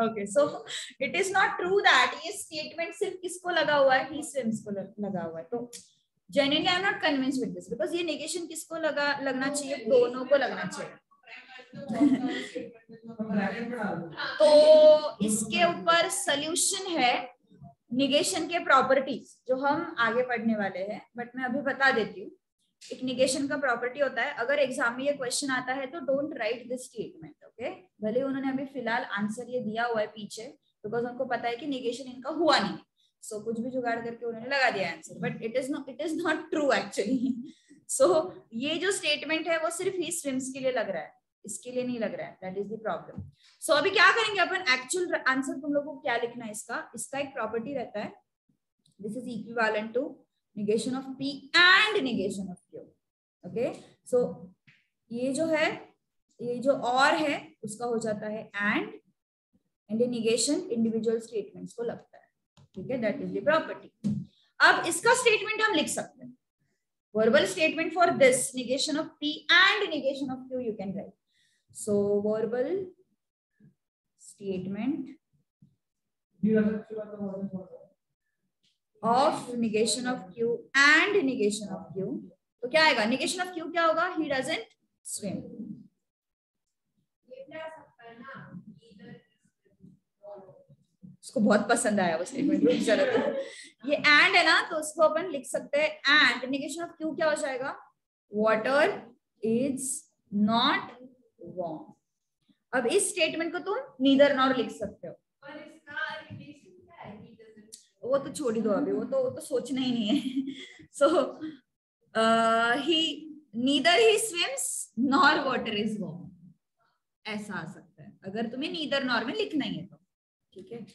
Speaker 1: Okay, so it is not true that ये स्टेटमेंट सिर्फ किसको लगा हुआ है? ही स्विम्स को लगा हुआ है. तो genuinely I am not convinced with this, because ये नेगेशन किसको लगना चाहिए? दोनों को लगना चाहिए. तो इसके ऊपर सोल्यूशन है निगेशन के प्रॉपर्टीज जो हम आगे पढ़ने वाले हैं, बट मैं अभी बता देती हूँ। एक निगेशन का प्रॉपर्टी होता है, अगर एग्जाम में ये क्वेश्चन आता है तो don't write this statement, okay. भले उन्होंने अभी फिलहाल आंसर ये दिया हुआ है पीछे, बिकॉज उनको पता है कि निगेशन इनका हुआ नहीं, सो कुछ भी जुगाड़ करके उन्होंने लगा दिया answer, but it is not true actually. So ये जो स्टेटमेंट है वो सिर्फ ही स्विम्स के लिए लग रहा है, इसके लिए नहीं लग रहा है, दैट इज द प्रॉब्लम। सो अभी क्या करेंगे अपन, एक्चुअल आंसर तुम लोगों को क्या लिखना है इसका एक प्रॉपर्टी रहता है, this is equivalent to negation of P and negation of Q, okay? So ये जो है, ये जो और है उसका हो जाता है and ये negation individual statements को लगता है, ठीक है, that is the property। अब इसका statement हम लिख सकते हैं, verbal statement for this negation of P and negation of Q you can write। So verbal statement of negation of Q and negation of Q, तो क्या आएगा, negation of Q क्या होगा, he doesn't swim। उसको बहुत पसंद आया वो स्टेटमेंट, ये एंड है ना, तो उसको अपन लिख सकते हैं एंड negation of Q क्या हो जाएगा, water is not warm। अब इस स्टेटमेंट को तुम neither nor लिख सकते हो, वो तो छोड़ ही दो अभी, वो तो सोचना ही नहीं है। So he neither he swims nor water is warm, ऐसा आ सकता है अगर तुम्हें नीदर नॉर में लिखना ही है तो, ठीक है।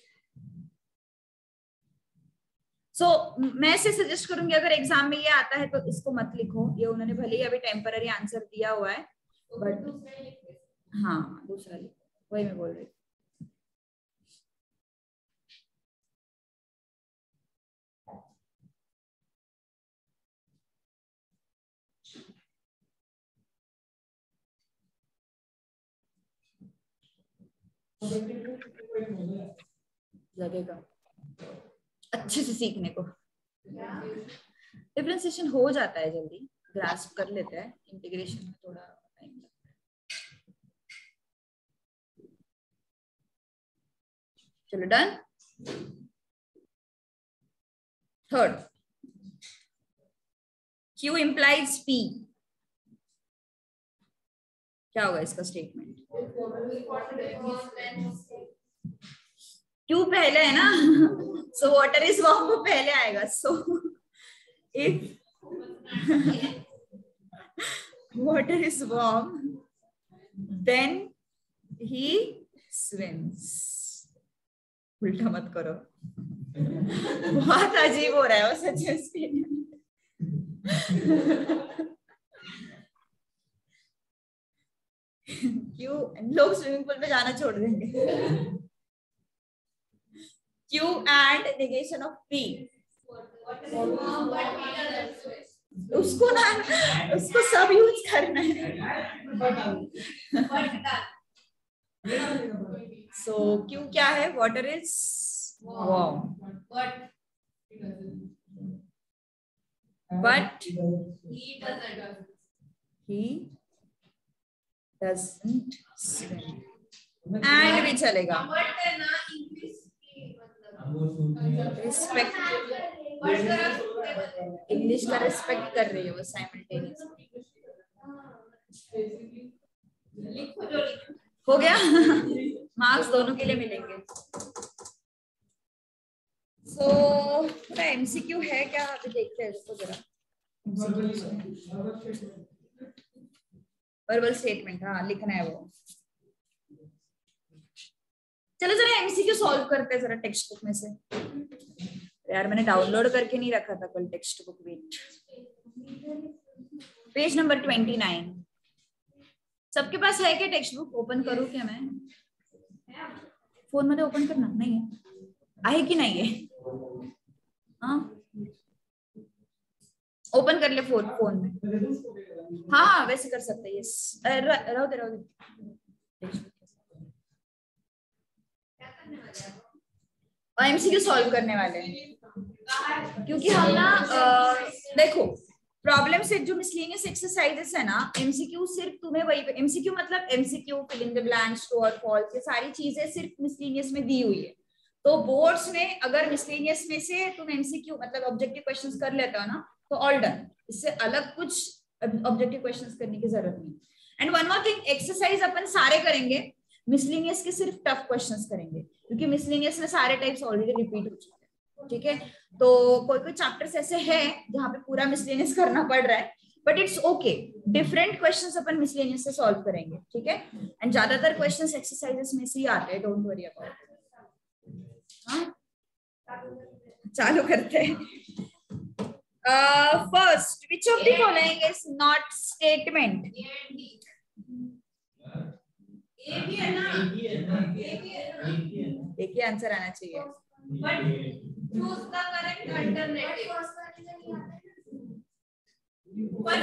Speaker 1: सो मैं से सजेस्ट करूंगी अगर एग्जाम में ये आता है तो इसको मत लिखो, ये उन्होंने भले ही अभी टेम्पररी आंसर दिया हुआ है, बट हाँ दूसरा लिखो, वही मैं बोल रही हूँ। लगेगा अच्छे से सीखने को, डिफरेंशिएशन हो जाता है जल्दी, ग्रास्प कर लेते हैं, इंटीग्रेशन में थोड़ा टाइम लगता है। चलो done. Third, Q implies P, क्या होगा इसका स्टेटमेंट, Q पहले है ना, सो वाटर इज वार्म वो पहले आएगा, so if water is warm then he swims. उल्टा मत करो, बहुत अजीब हो रहा है वो सच में स्टेटमेंट। क्यों लोग स्विमिंग पूल पे जाना छोड़ देंगे। Q and negation of P, उसको ना, उसको सब यूज करना है। So Q क्या है, water is warm, but he doesn't swim, and भी चलेगा, रिस्पेक्ट, इंग्लिश का रिस्पेक्ट कर रही है वो साइमल्टेनियसली। हो गया, मार्क्स दोनों के लिए मिलेंगे। सो थोड़ा एमसीक्यू है क्या, अभी देखते हैं इसको जरा। वर्बल स्टेटमेंट, हाँ लिखना है वो। चलो जरा एमसीक्यू सॉल्व करते हैं जरा टेक्स्ट बुक में से। यार मैंने डाउनलोड करके नहीं रखा था कल text book, wait, page number 29। सबके पास है क्या टेक्स्ट बुक? ओपन करूं क्या मैं? फोन मध्ये ओपन करना नाही आहे की नाही आहे? हाँ ओपन कर ले फोन में। हाँ वैसे कर सकते हैं, यस। रहो दे एमसीक्यू सॉल्व करने वाले हैं, क्योंकि हम ना देखो प्रॉब्लम सेट जो मिसलेनियस एक्सरसाइजेस है ना, एमसीक्यू सिर्फ तुम्हें वही, एमसीक्यू मतलब MCQ, fill in the blanks, true और फॉल्स, ये सारी चीजें सिर्फ मिसलेनियस में दी हुई है। तो बोर्ड्स में अगर मिसलेनियस में से तुम एमसीक्यू मतलब ऑब्जेक्टिव क्वेश्चंस कर लेते हो ना, तो ऑल डन, इससे अलग कुछ ऑब्जेक्टिव क्वेश्चंस करने की जरूरत नहीं। And one more thing, exercise अपन सारे करेंगे, मिसलेनियस के सिर्फ टफ क्वेश्चंस करेंगे, क्योंकि मिसलेनियस में सारे टाइप्स ऑलरेडी रिपीट हो चुके हैं, ठीक है। तो कोई कोई चैप्टर्स ऐसे हैं जहाँ पे पूरा मिसलेनियस करना पड़ रहा है, but it's okay, different questions upon miscellaneous से सॉल्व करेंगे, ठीक है। एंड ज्यादातर क्वेश्चंस एक्सरसाइजेस में से ही आते हैं, डोंट वरी अबाउट इट। चालू करते हैं। First, which of the following is not statement? एक ही आंसर आना चाहिए।
Speaker 3: But choose the correct alternative. But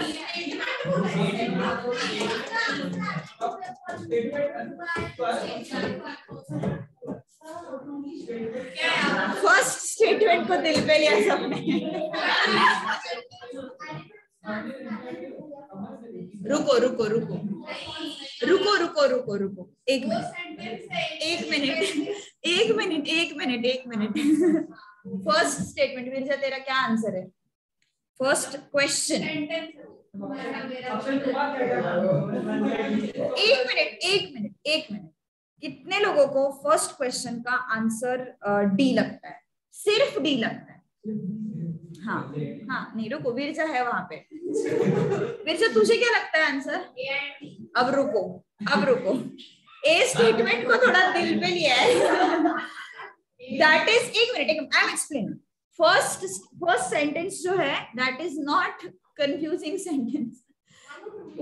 Speaker 1: first statement को दिल पे लिया सबने। रुको रुको रुको रुको रुको रुको रुको, एक मिनट एक मिनट एक मिनट एक मिनट एक मिनट। फर्स्ट स्टेटमेंट, विरजा तेरा क्या आंसर है? First question. एक मिनट, कितने लोगों को फर्स्ट क्वेश्चन का आंसर डी लगता है? सिर्फ डी लगता है? हाँ हाँ, नहीं रुको, विरजा है वहां पे। विरजा तुझे क्या लगता है आंसर? अब रुको, ए स्टेटमेंट को थोड़ा दिल पे लिया है। दैट इज, एक minute, I am explaining. First sentence जो है, that is not confusing sentence,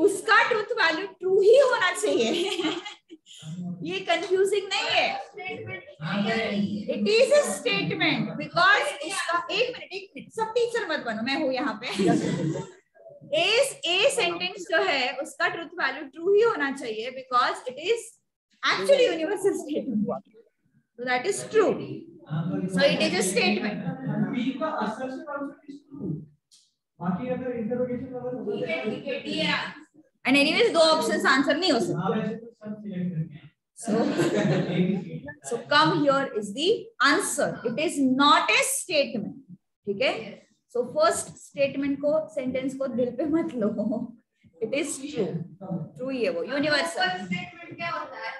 Speaker 1: उसका ट्रूथ वैल्यू ट्रू ही होना चाहिए। ये कंफ्यूजिंग नहीं है, it is a statement because उसका, एक मिनट, सब टीचर मत बनो, मैं हूं यहाँ पे। ए सेंटेंस जो है उसका ट्रूथ वैल्यू ट्रू ही होना चाहिए because it is actually universal statement, so that is true, so it is a statement. And anyways दो ऑप्शंस आंसर नहीं हो सकते, so come here is the answer, it is not a statement, ठीक है। so first statement को, sentence को दिल पे मत लो, it is true ही है वो, यूनिवर्सल।
Speaker 3: क्या होता है?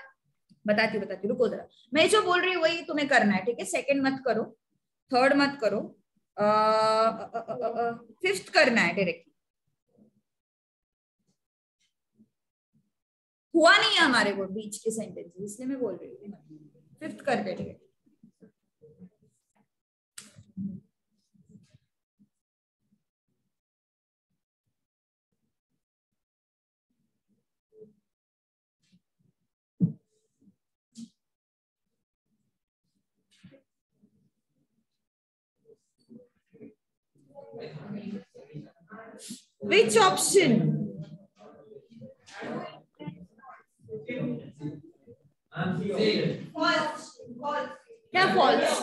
Speaker 1: बताती रुको जरा, मैं जो बोल रही हूँ वही तुम्हें करना है, ठीक है। सेकंड मत करो, थर्ड मत करो, फिफ्थ करना है डायरेक्टली। हुआ नहीं है हमारे वो बीच के सेंटेंस, इसलिए मैं बोल रही हूँ फिफ्थ करते हैं, ठीक है। Which option? क्या false?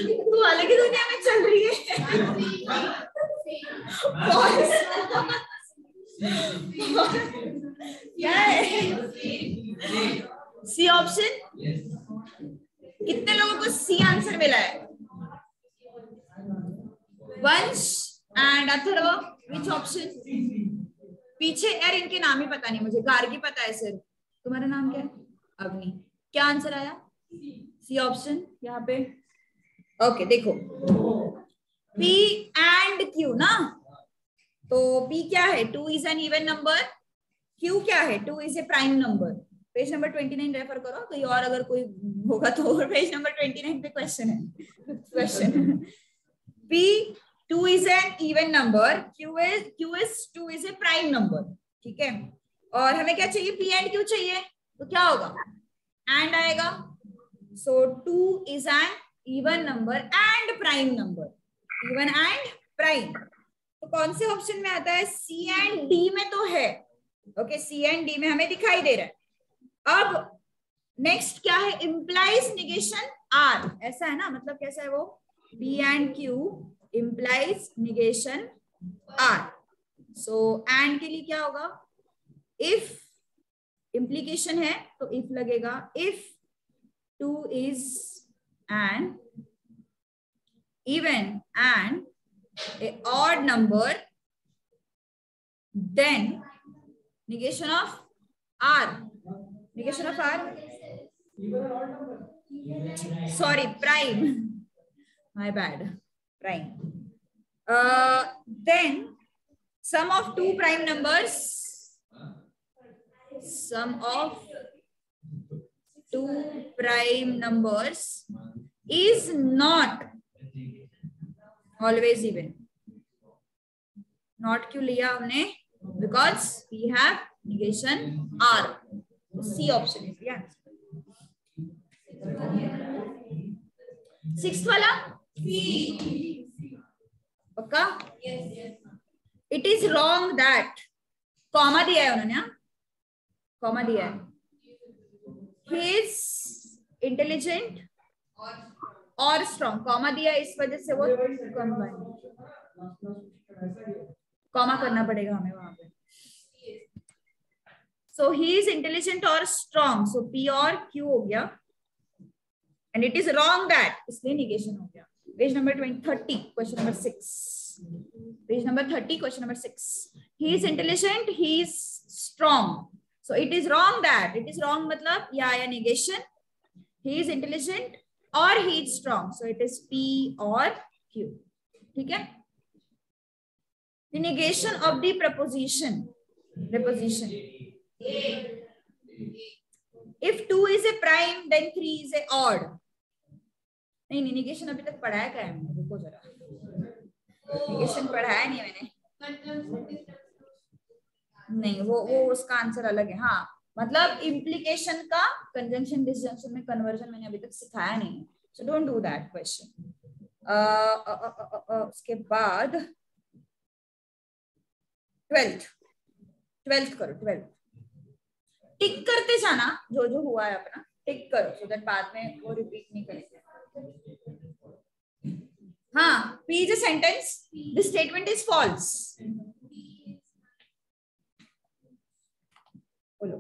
Speaker 1: तू अलग ही दुनिया में चल रही है। False. क्या है? C option? कितने लोगों को सी आंसर मिला है? वंश एंड अथर्व, विच ऑप्शन? पीछे यार इनके नाम ही पता नहीं मुझे, गार्गी पता है सिर्फ, तुम्हारा नाम क्या है? अवनी। क्या आंसर आया? सी ऑप्शन यहाँ पे। ओके देखो, P एंड Q ना, तो P क्या है? 2 is an even number, Q क्या है? 2 is a prime number. Page number 29 refer करो, तो और अगर कोई होगा तो पेज नंबर 29 पे क्वेश्चन है, question. P 2 is an even number, Q is 2 is a prime number, ठीक है। और हमें क्या चाहिए? P and Q चाहिए, तो क्या होगा? And आएगा, so 2 is an even number and prime number, even and prime। तो कौन से ऑप्शन में आता है? C and D में तो है, ओके, C and D में हमें दिखाई दे रहा है। अब नेक्स्ट क्या है? implies negation R, ऐसा है ना, मतलब कैसा है वो? P and Q implies negation are. So and के लिए क्या होगा? If implication है तो if लगेगा. If 2 is an even and a odd number, then negation of R. Negation of R. Sorry, prime. My bad. Prime. Then sum of two prime numbers. Sum of two prime numbers is not always even. Not क्यों लिया हमने? Because we have negation R. C option is the answer. Sixth वाला? पक्का?
Speaker 3: Yes.
Speaker 1: It is wrong that comma दिया है उन्होंने, हाँ? Comma दिया है. He is intelligent और strong. Comma दिया है इस वजह से वो combine. Comma करना पड़ेगा हमें वहां पे. So he is intelligent or strong. So P और Q हो गया. And it is wrong that, इसलिए negation हो गया. Page number 30, question number 6. Page number 30, question number 6. He is intelligent, he is strong. So it is wrong that. It is wrong मतलब या negation. He is intelligent or he is strong. So it is P or Q. ठीक है? The negation of the preposition. If 2 is a prime, then 3 is a odd. नहीं negation अभी तक पढ़ाया क्या है हमने? रुको जरा. Negation पढ़ाया नहीं मैंने. नहीं वो उसका आंसर अलग है. हाँ मतलब implication का conjunction disjunction में conversion मैंने अभी तक सिखाया नहीं. So don't do that question. उसके बाद 12th करो. 12th टिक करते जाना जो जो हुआ है अपना टिक करो so that बाद में वो रिपीट नहीं करेंगे. हाँ P is a sentence. This statement is false. बोलो.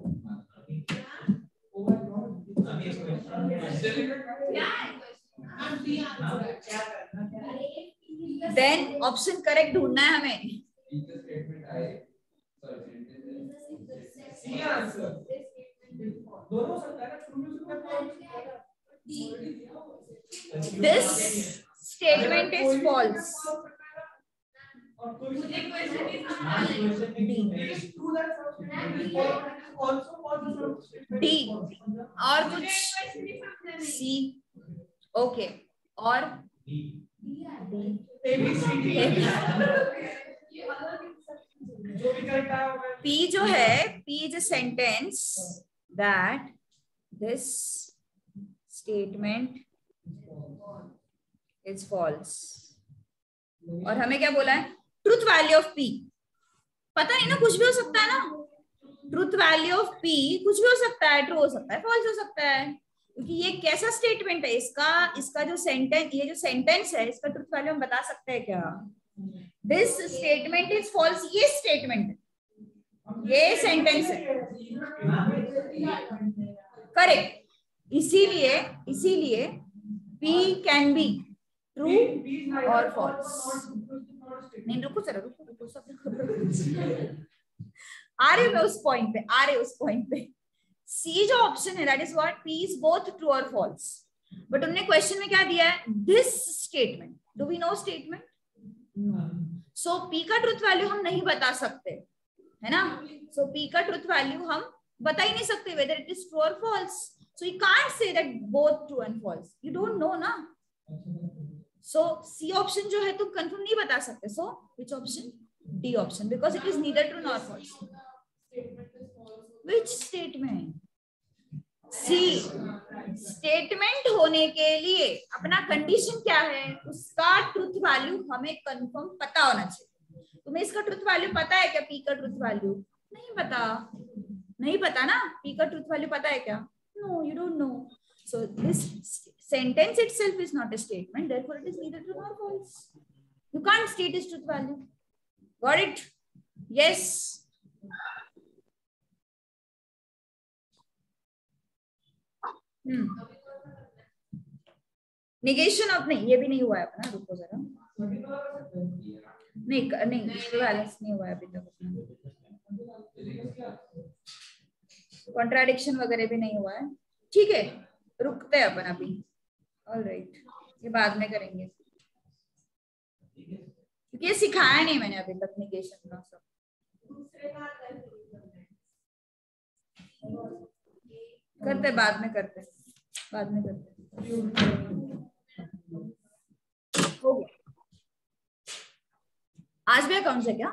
Speaker 1: Then option correct ढूंढना है हमें. This statement is false. D और कुछ C. Okay और P जो है P is a sentence that this statement is false. और हमें क्या बोला है? Truth value of P. पता नहीं ना, कुछ भी हो सकता है ना. ट्रूथ वैल्यू ऑफ P कुछ भी हो सकता है, ट्रू हो सकता है, फॉल्स हो सकता है, क्योंकि ये कैसा स्टेटमेंट है. इसका जो सेंटेंस, ये जो सेंटेंस है, इसका ट्रूथ वैल्यू हम बता सकते हैं क्या? This statement is false. ये स्टेटमेंट, ये सेंटेंस है करेक्ट. इसीलिए P कैन बी ट्रू और फॉल्स. नहीं रुको जरा, रुको सब आ रहे उस पॉइंट पे. C जो ऑप्शन है, that is what P is both true और फॉल्स. बट उन्होंने क्वेश्चन में क्या दिया है? This statement. Do we know statement? No. So P का ट्रूथ वैल्यू हम नहीं बता सकते, है ना. सो P का ट्रूथ वैल्यू हम बता ही नहीं सकते whether it is true or false. So you can't say that both true and false. You don't know ना. So C option जो है तुम कंफर्म नहीं बता सकते. So which option? D option, because it is neither true nor false. Which statement? C. Statement होने के लिए अपना कंडीशन क्या है? उसका ट्रूथ वैल्यू हमें कंफर्म पता होना चाहिए. तुम्हें इसका ट्रूथ वैल्यू पता है क्या? P का ट्रूथ वैल्यू नहीं पता ना. P का ट्रूथ वैल्यू पता है क्या? No, you don't know. So this sentence itself is not a statement, therefore it is neither true nor false. You can't state its truth value. Got it? Yes. Negation of नहीं, ये भी नहीं हुआ है अपना, रुको जरा, नहीं नहीं बैलेंस नहीं हुआ है अभी तक अपना, कॉन्ट्राडिक्शन वगैरह भी नहीं हुआ है, ठीक है, रुकते हैं अपन अभी। ऑलराइट, ये बाद में करेंगे क्योंकि ये सिखाया नहीं मैंने अभी तक नेगेशन का सब। करते बाद में करते, बाद में करते। हो गया आज भी अकाउंट है क्या?